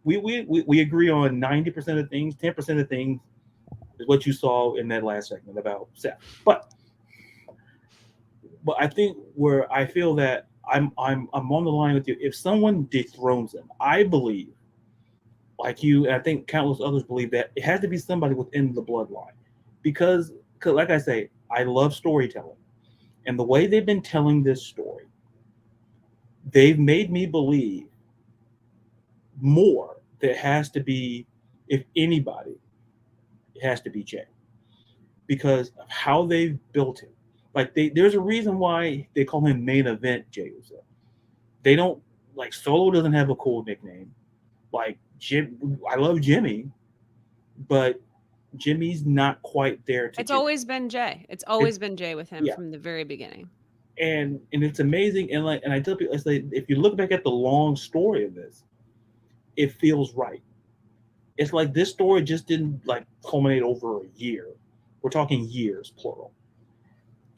we agree on 90% of things, 10% of things is what you saw in that last segment about Seth. But I think where I feel that I'm on the line with you. If someone dethrones him, I believe, like you, and I think countless others believe, that it has to be somebody within the bloodline. Because like I say, I love storytelling. And the way they've been telling this story, they've made me believe more that it has to be, if anybody, it has to be Jey. Because of how they've built him. Like, there's a reason why they call him Main Event Jey Uso. They don't, like, Solo doesn't have a cool nickname. Like, I love Jimmy, but Jimmy's not quite there. It's always been Jey. It's always been Jey with him from the very beginning. And it's amazing, and I tell people, if you look back at the long story of this, it feels right. It's like this story just didn't culminate over a year. We're talking years, plural.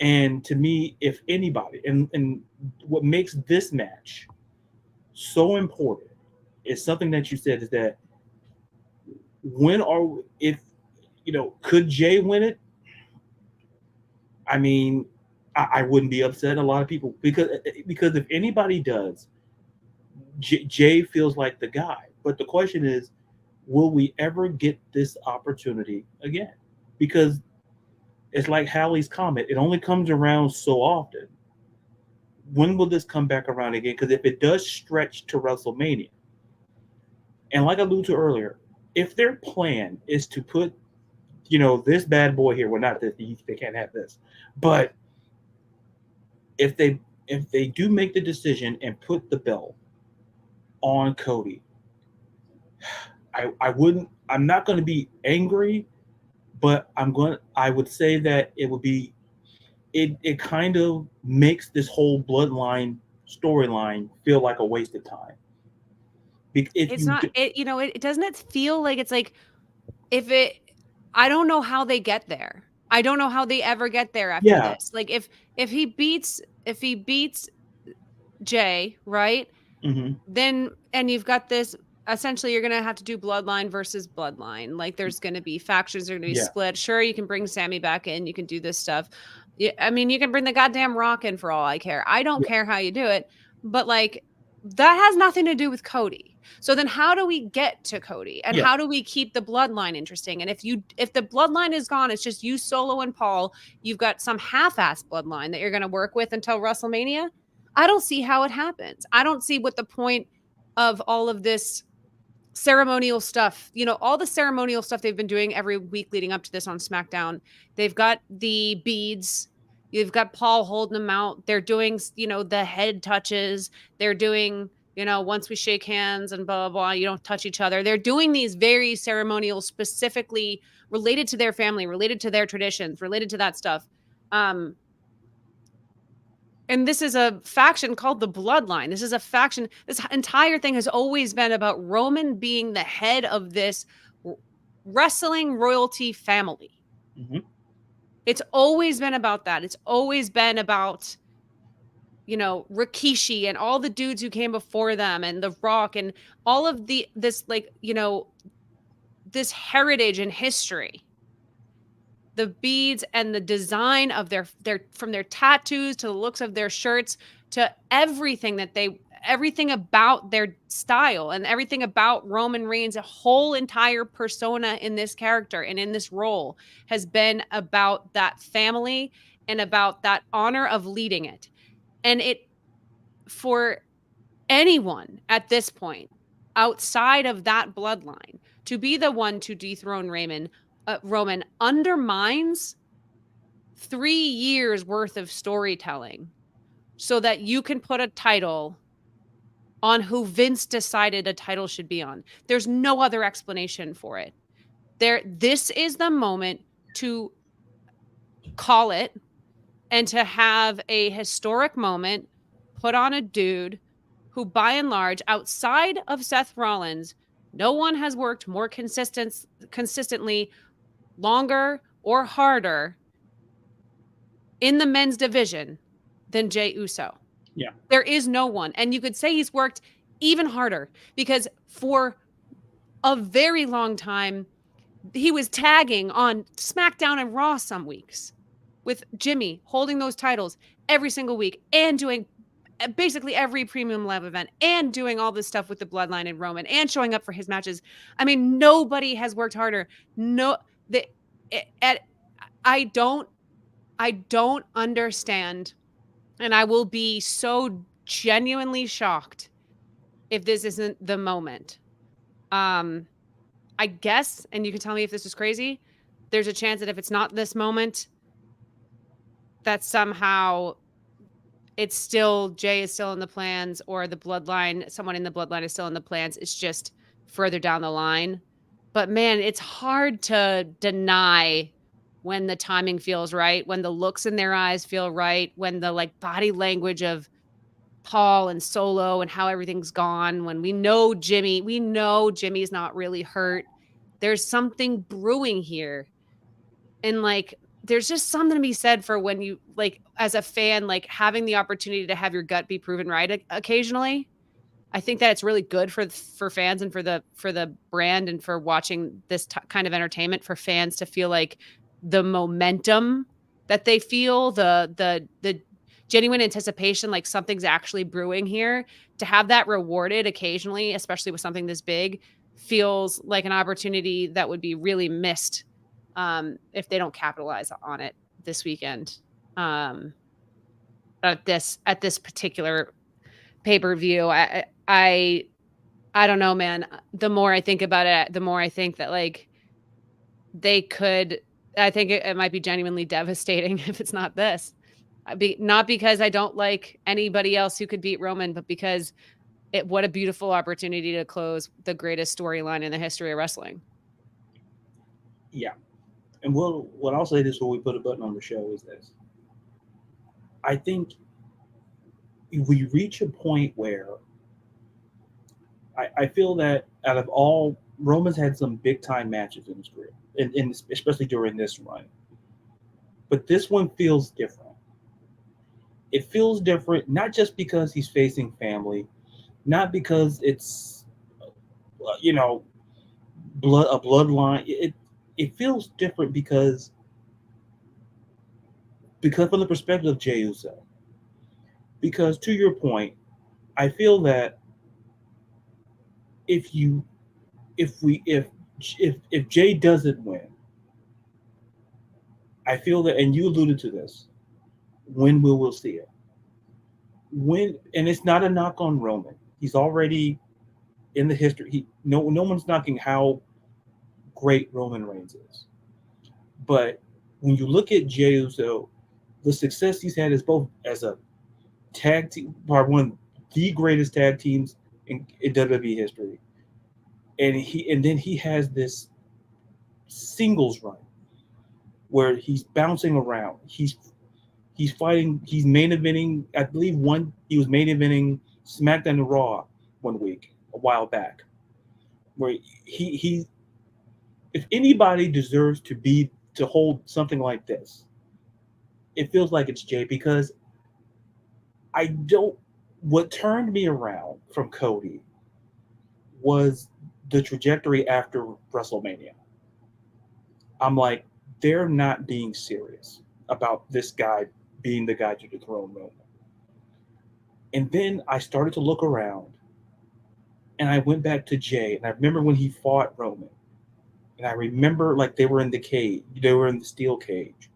And to me, if anybody, and what makes this match so important is something that you said, is that could Jey win it? I mean, I wouldn't be upset. A lot of people, because if anybody does, Jey feels like the guy. But the question is, will we ever get this opportunity again? Because it's like Halley's Comet. It only comes around so often. When will this come back around again? Because if it does stretch to WrestleMania, and like I alluded to earlier, if their plan is to put, this bad boy here, well, not this, they can't have this, but if they do make the decision and put the belt on Cody, I'm not going to be angry, but I would say that it would be, it kind of makes this whole bloodline storyline feel like a waste of time. It's not, it doesn't it feel like it's like, I don't know how they get there. I don't know how they ever get there after this. Like if he beats Jey, right? Mm-hmm. Then, and you've got this, essentially you're going to have to do bloodline versus bloodline. Like there's going to be factions are going to be split. Sure, you can bring Sammy back in. You can do this stuff. I mean, you can bring the goddamn Rock in for all I care. I don't care how you do it, but like that has nothing to do with Cody. So then how do we get to Cody and how do we keep the bloodline interesting? And if the bloodline is gone, it's just you, Solo, and Paul, you've got some half-ass bloodline that you're going to work with until WrestleMania. I don't see how it happens. I don't see what the point of all of this ceremonial stuff, all the ceremonial stuff they've been doing every week leading up to this on SmackDown. They've got the beads. You've got Paul holding them out. They're doing, the head touches. They're doing, once we shake hands and blah, blah, blah, you don't touch each other. They're doing these very ceremonial, specifically related to their family, related to their traditions, related to that stuff. And this is a faction called the Bloodline. This is a faction. This entire thing has always been about Roman being the head of this wrestling royalty family. Mm-hmm. It's always been about that. It's always been about, Rikishi and all the dudes who came before them and The Rock and all of this heritage and history. The beads and the design of their from their tattoos to the looks of their shirts to everything about their style and everything about Roman Reigns, a whole entire persona in this character and in this role has been about that family and about that honor of leading it. And for anyone at this point outside of that bloodline to be the one to dethrone Roman undermines 3 years worth of storytelling so that you can put a title on who Vince decided a title should be on. There's no other explanation for it. This is the moment to call it and to have a historic moment put on a dude who, by and large, outside of Seth Rollins, no one has worked more consistently, longer or harder in the men's division than Jey Uso. Yeah. There is no one. And you could say he's worked even harder because for a very long time, he was tagging on SmackDown and Raw some weeks with Jimmy holding those titles every single week and doing basically every premium live event and doing all this stuff with the Bloodline and Roman and showing up for his matches. I mean, nobody has worked harder. I don't understand, and I will be so genuinely shocked if this isn't the moment. I guess, and you can tell me if this is crazy, there's a chance that if it's not this moment, that somehow it's still, Jey is still in the plans, or the bloodline, someone in the bloodline is still in the plans. It's just further down the line. But man, it's hard to deny when the timing feels right, when the looks in their eyes feel right, when the body language of Paul and Solo and how everything's gone, when we know Jimmy's not really hurt. There's something brewing here. And there's just something to be said for when you as a fan, having the opportunity to have your gut be proven right occasionally. I think that it's really good for fans and for the brand and for watching this kind of entertainment, for fans to feel like the momentum that they feel, the genuine anticipation, like something's actually brewing here, to have that rewarded occasionally, especially with something this big, feels like an opportunity that would be really missed if they don't capitalize on it this weekend. At this particular pay-per-view. I don't know, man. The more I think about it, the more I think that like they could. I think it might be genuinely devastating if it's not this. Not because I don't like anybody else who could beat Roman, but because what a beautiful opportunity to close the greatest storyline in the history of wrestling. Yeah. And what I'll say this when we put a button on the show is this. I think we reach a point where I feel that out of all, Roman's had some big time matches in his career, especially during this run. But this one feels different. It feels different, not just because he's facing family, not because it's, a bloodline. It feels different because from the perspective of Jey Uso. Because to your point, I feel that if Jey doesn't win, I feel that, and you alluded to this, when will we see it? And it's not a knock on Roman. He's already in the history. No one's knocking how great Roman Reigns is. But when you look at Jey Uso, the success he's had is both as a tag team, probably one of the greatest tag teams in WWE history, and then he has this singles run where he's bouncing around. He's fighting. He's main eventing. I believe he was main eventing SmackDown and Raw one week a while back, where he if anybody deserves to hold something like this, it feels like it's Jey, because what turned me around from Cody was the trajectory after WrestleMania. I'm like, they're not being serious about this guy being the guy to dethrone Roman. And then I started to look around, and I went back to Jey, and I remember when he fought Roman. And I remember like they were in the cage, they were in the steel cage.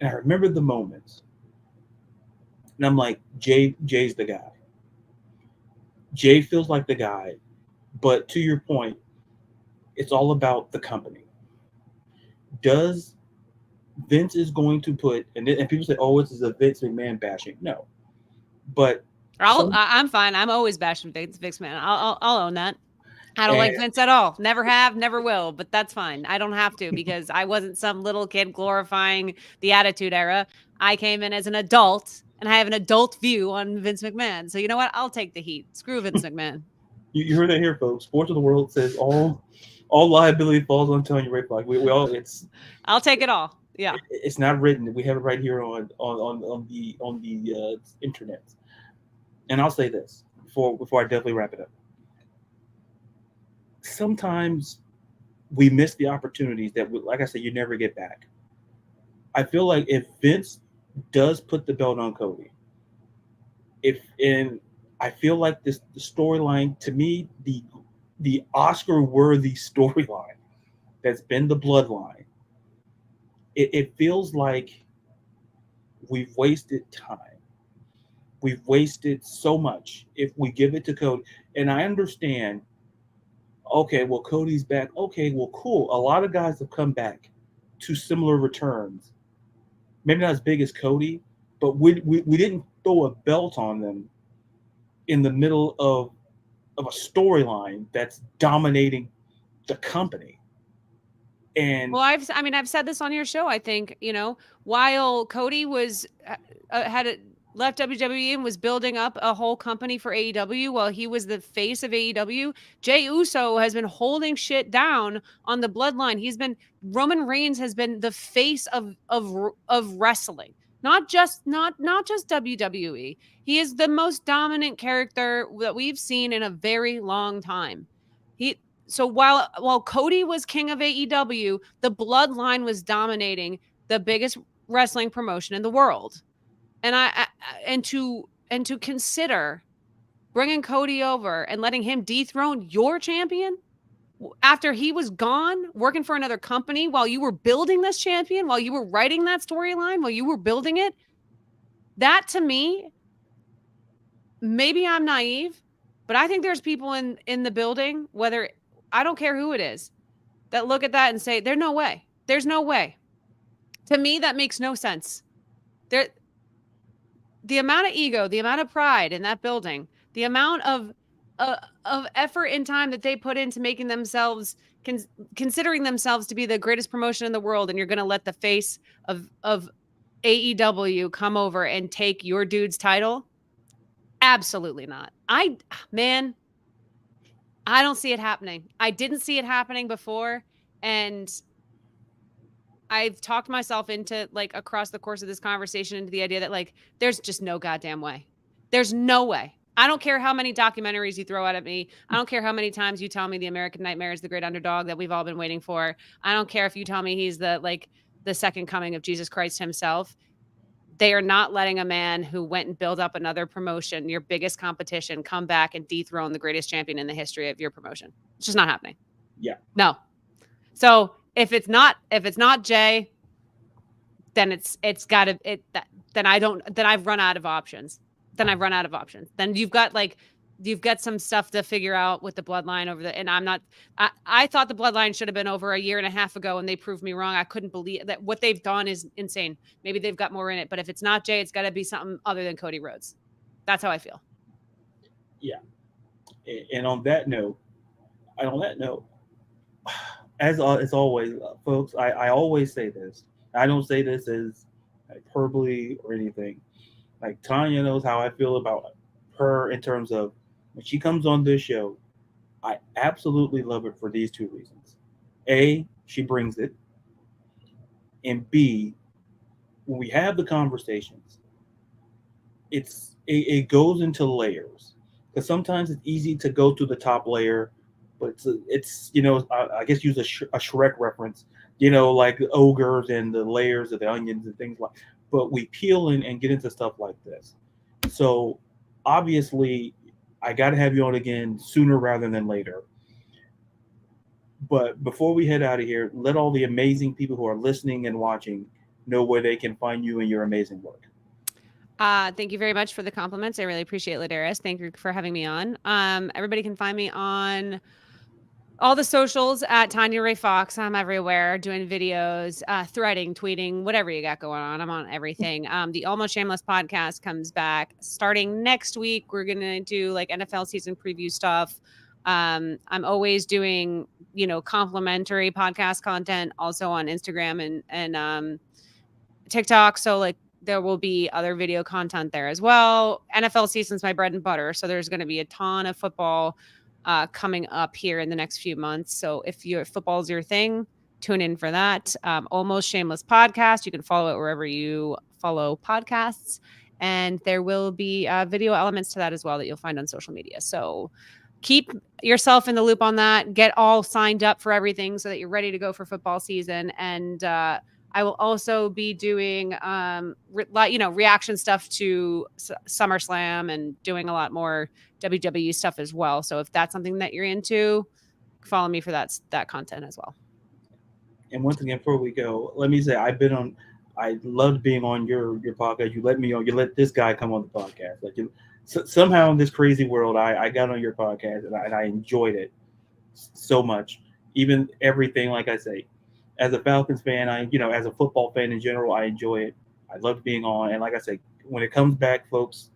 And I remember the moments. And I'm like, Jey's the guy. Jey feels like the guy. But to your point, it's all about the company. Does Vince is going to put, and people say, oh, this is a Vince McMahon bashing. No. But I'm fine. I'm always bashing Vince McMahon. I'll own that. I don't like Vince at all. Never have, never will, but that's fine. I don't have to, because I wasn't some little kid glorifying the Attitude Era. I came in as an adult, and I have an adult view on Vince McMahon. So you know what? I'll take the heat. Screw Vince McMahon. You heard that here, folks. Sports of the World says all liability falls on Tanya Ray Fox. We all I'll take it all. Yeah. It's not written. We have it right here on the internet. And I'll say this before I definitely wrap it up. Sometimes we miss the opportunities that, like I said, you never get back. I feel like if Vince does put the belt on Cody, I feel like the storyline, to me, the Oscar-worthy storyline that's been the bloodline, it feels like we've wasted time. We've wasted so much if we give it to Cody. And I understand, okay, well, Cody's back. Okay, well, cool. A lot of guys have come back to similar returns. Maybe not as big as Cody, but we didn't throw a belt on them in the middle of a storyline that's dominating the company. And well, I've said this on your show. I think, while Cody was left WWE and was building up a whole company for AEW while he was the face of AEW, Jey Uso has been holding shit down on the bloodline. Roman Reigns has been the face of wrestling. Not just WWE. He is the most dominant character that we've seen in a very long time. So while Cody was king of AEW, the bloodline was dominating the biggest wrestling promotion in the world. And and to consider bringing Cody over and letting him dethrone your champion after he was gone, working for another company while you were building this champion, while you were writing that storyline, while you were building it. That, to me, maybe I'm naive, but I think there's people in the building, whether I don't care who it is, that look at that and say, there's no way. There's no way. To me, that makes no sense. The amount of ego, the amount of pride in that building, the amount of effort and time that they put into making themselves, considering themselves to be the greatest promotion in the world, and you're going to let the face of AEW come over and take your dude's title? Absolutely not. I don't see it happening. I didn't see it happening before, and I've talked myself into, like, across the course of this conversation, into the idea that, like, there's just no goddamn way. There's no way. I don't care how many documentaries you throw out at me. I don't care how many times you tell me the American Nightmare is the great underdog that we've all been waiting for. I don't care if you tell me he's the second coming of Jesus Christ himself. They are not letting a man who went and built up another promotion, your biggest competition, come back and dethrone the greatest champion in the history of your promotion. It's just not happening. Yeah. No. So if it's not Jay, then then I've run out of options. Then you've got some stuff to figure out with the bloodline and I thought the bloodline should have been over a year and a half ago, and they proved me wrong. I couldn't believe that what they've done is insane. Maybe they've got more in it, but if it's not Jay, it's got to be something other than Cody Rhodes. That's how I feel. Yeah. And on that note, as always, folks, I always say this. I don't say this as hyperbole or anything. Like, Tanya knows how I feel about her in terms of when she comes on this show. I absolutely love it for these two reasons. A, she brings it. And B, when we have the conversations, it goes into layers. Because sometimes it's easy to go to the top layer, but it's I guess use a Shrek reference, like the ogres and the layers of the onions and things like. But we peel in and get into stuff like this. So obviously, I got to have you on again sooner rather than later. But before we head out of here, let all the amazing people who are listening and watching know where they can find you and your amazing work. Thank you very much for the compliments. I really appreciate it, LaDarius. Thank you for having me on. Everybody can find me on all the socials at Tanya Ray Fox. I'm everywhere doing videos, threading, tweeting, whatever you got going on. I'm on everything. The Almost Shameless podcast comes back starting next week. We're going to do like NFL season preview stuff. I'm always doing, complimentary podcast content also on Instagram and TikTok. So like there will be other video content there as well. NFL season's my bread and butter. So there's going to be a ton of football coming up here in the next few months. So if football's your thing, tune in for that. Almost Shameless podcast. You can follow it wherever you follow podcasts. And there will be video elements to that as well that you'll find on social media. So keep yourself in the loop on that. Get all signed up for everything so that you're ready to go for football season. And I will also be doing, reaction stuff to SummerSlam and doing a lot more WWE stuff as well. So if that's something that you're into, follow me for that content as well. And once again, before we go, let me say I loved being on your podcast. You let me on. You let this guy come on the podcast. Like somehow in this crazy world, I got on your podcast and I enjoyed it so much. Even everything, like I say, as a Falcons fan, as a football fan in general, I enjoy it. I love being on. And like I say, when it comes back, folks,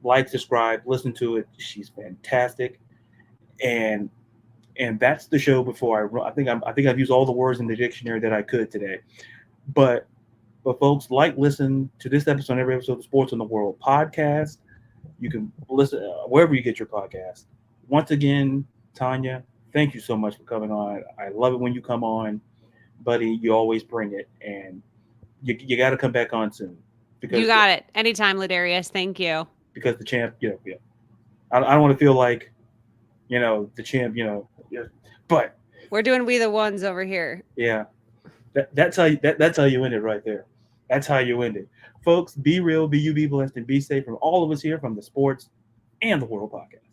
like, subscribe, listen to it. She's fantastic. And that's the show before I think I've used all the words in the dictionary that I could today. But folks, listen to this episode, every episode of the Sports in the World podcast. You can listen wherever you get your podcast. Once again, Tanya, thank you so much for coming on. I love it when you come on. Buddy, you always bring it, and you got to come back on soon. Because you got it anytime, LaDarius. Thank you. Because the champ, I don't want to feel like, the champ, but we're doing We the Ones over here. Yeah, that's how you end it right there. That's how you end it. Folks, be real, be you, be blessed, and be safe from all of us here from the Sports and the World Podcast.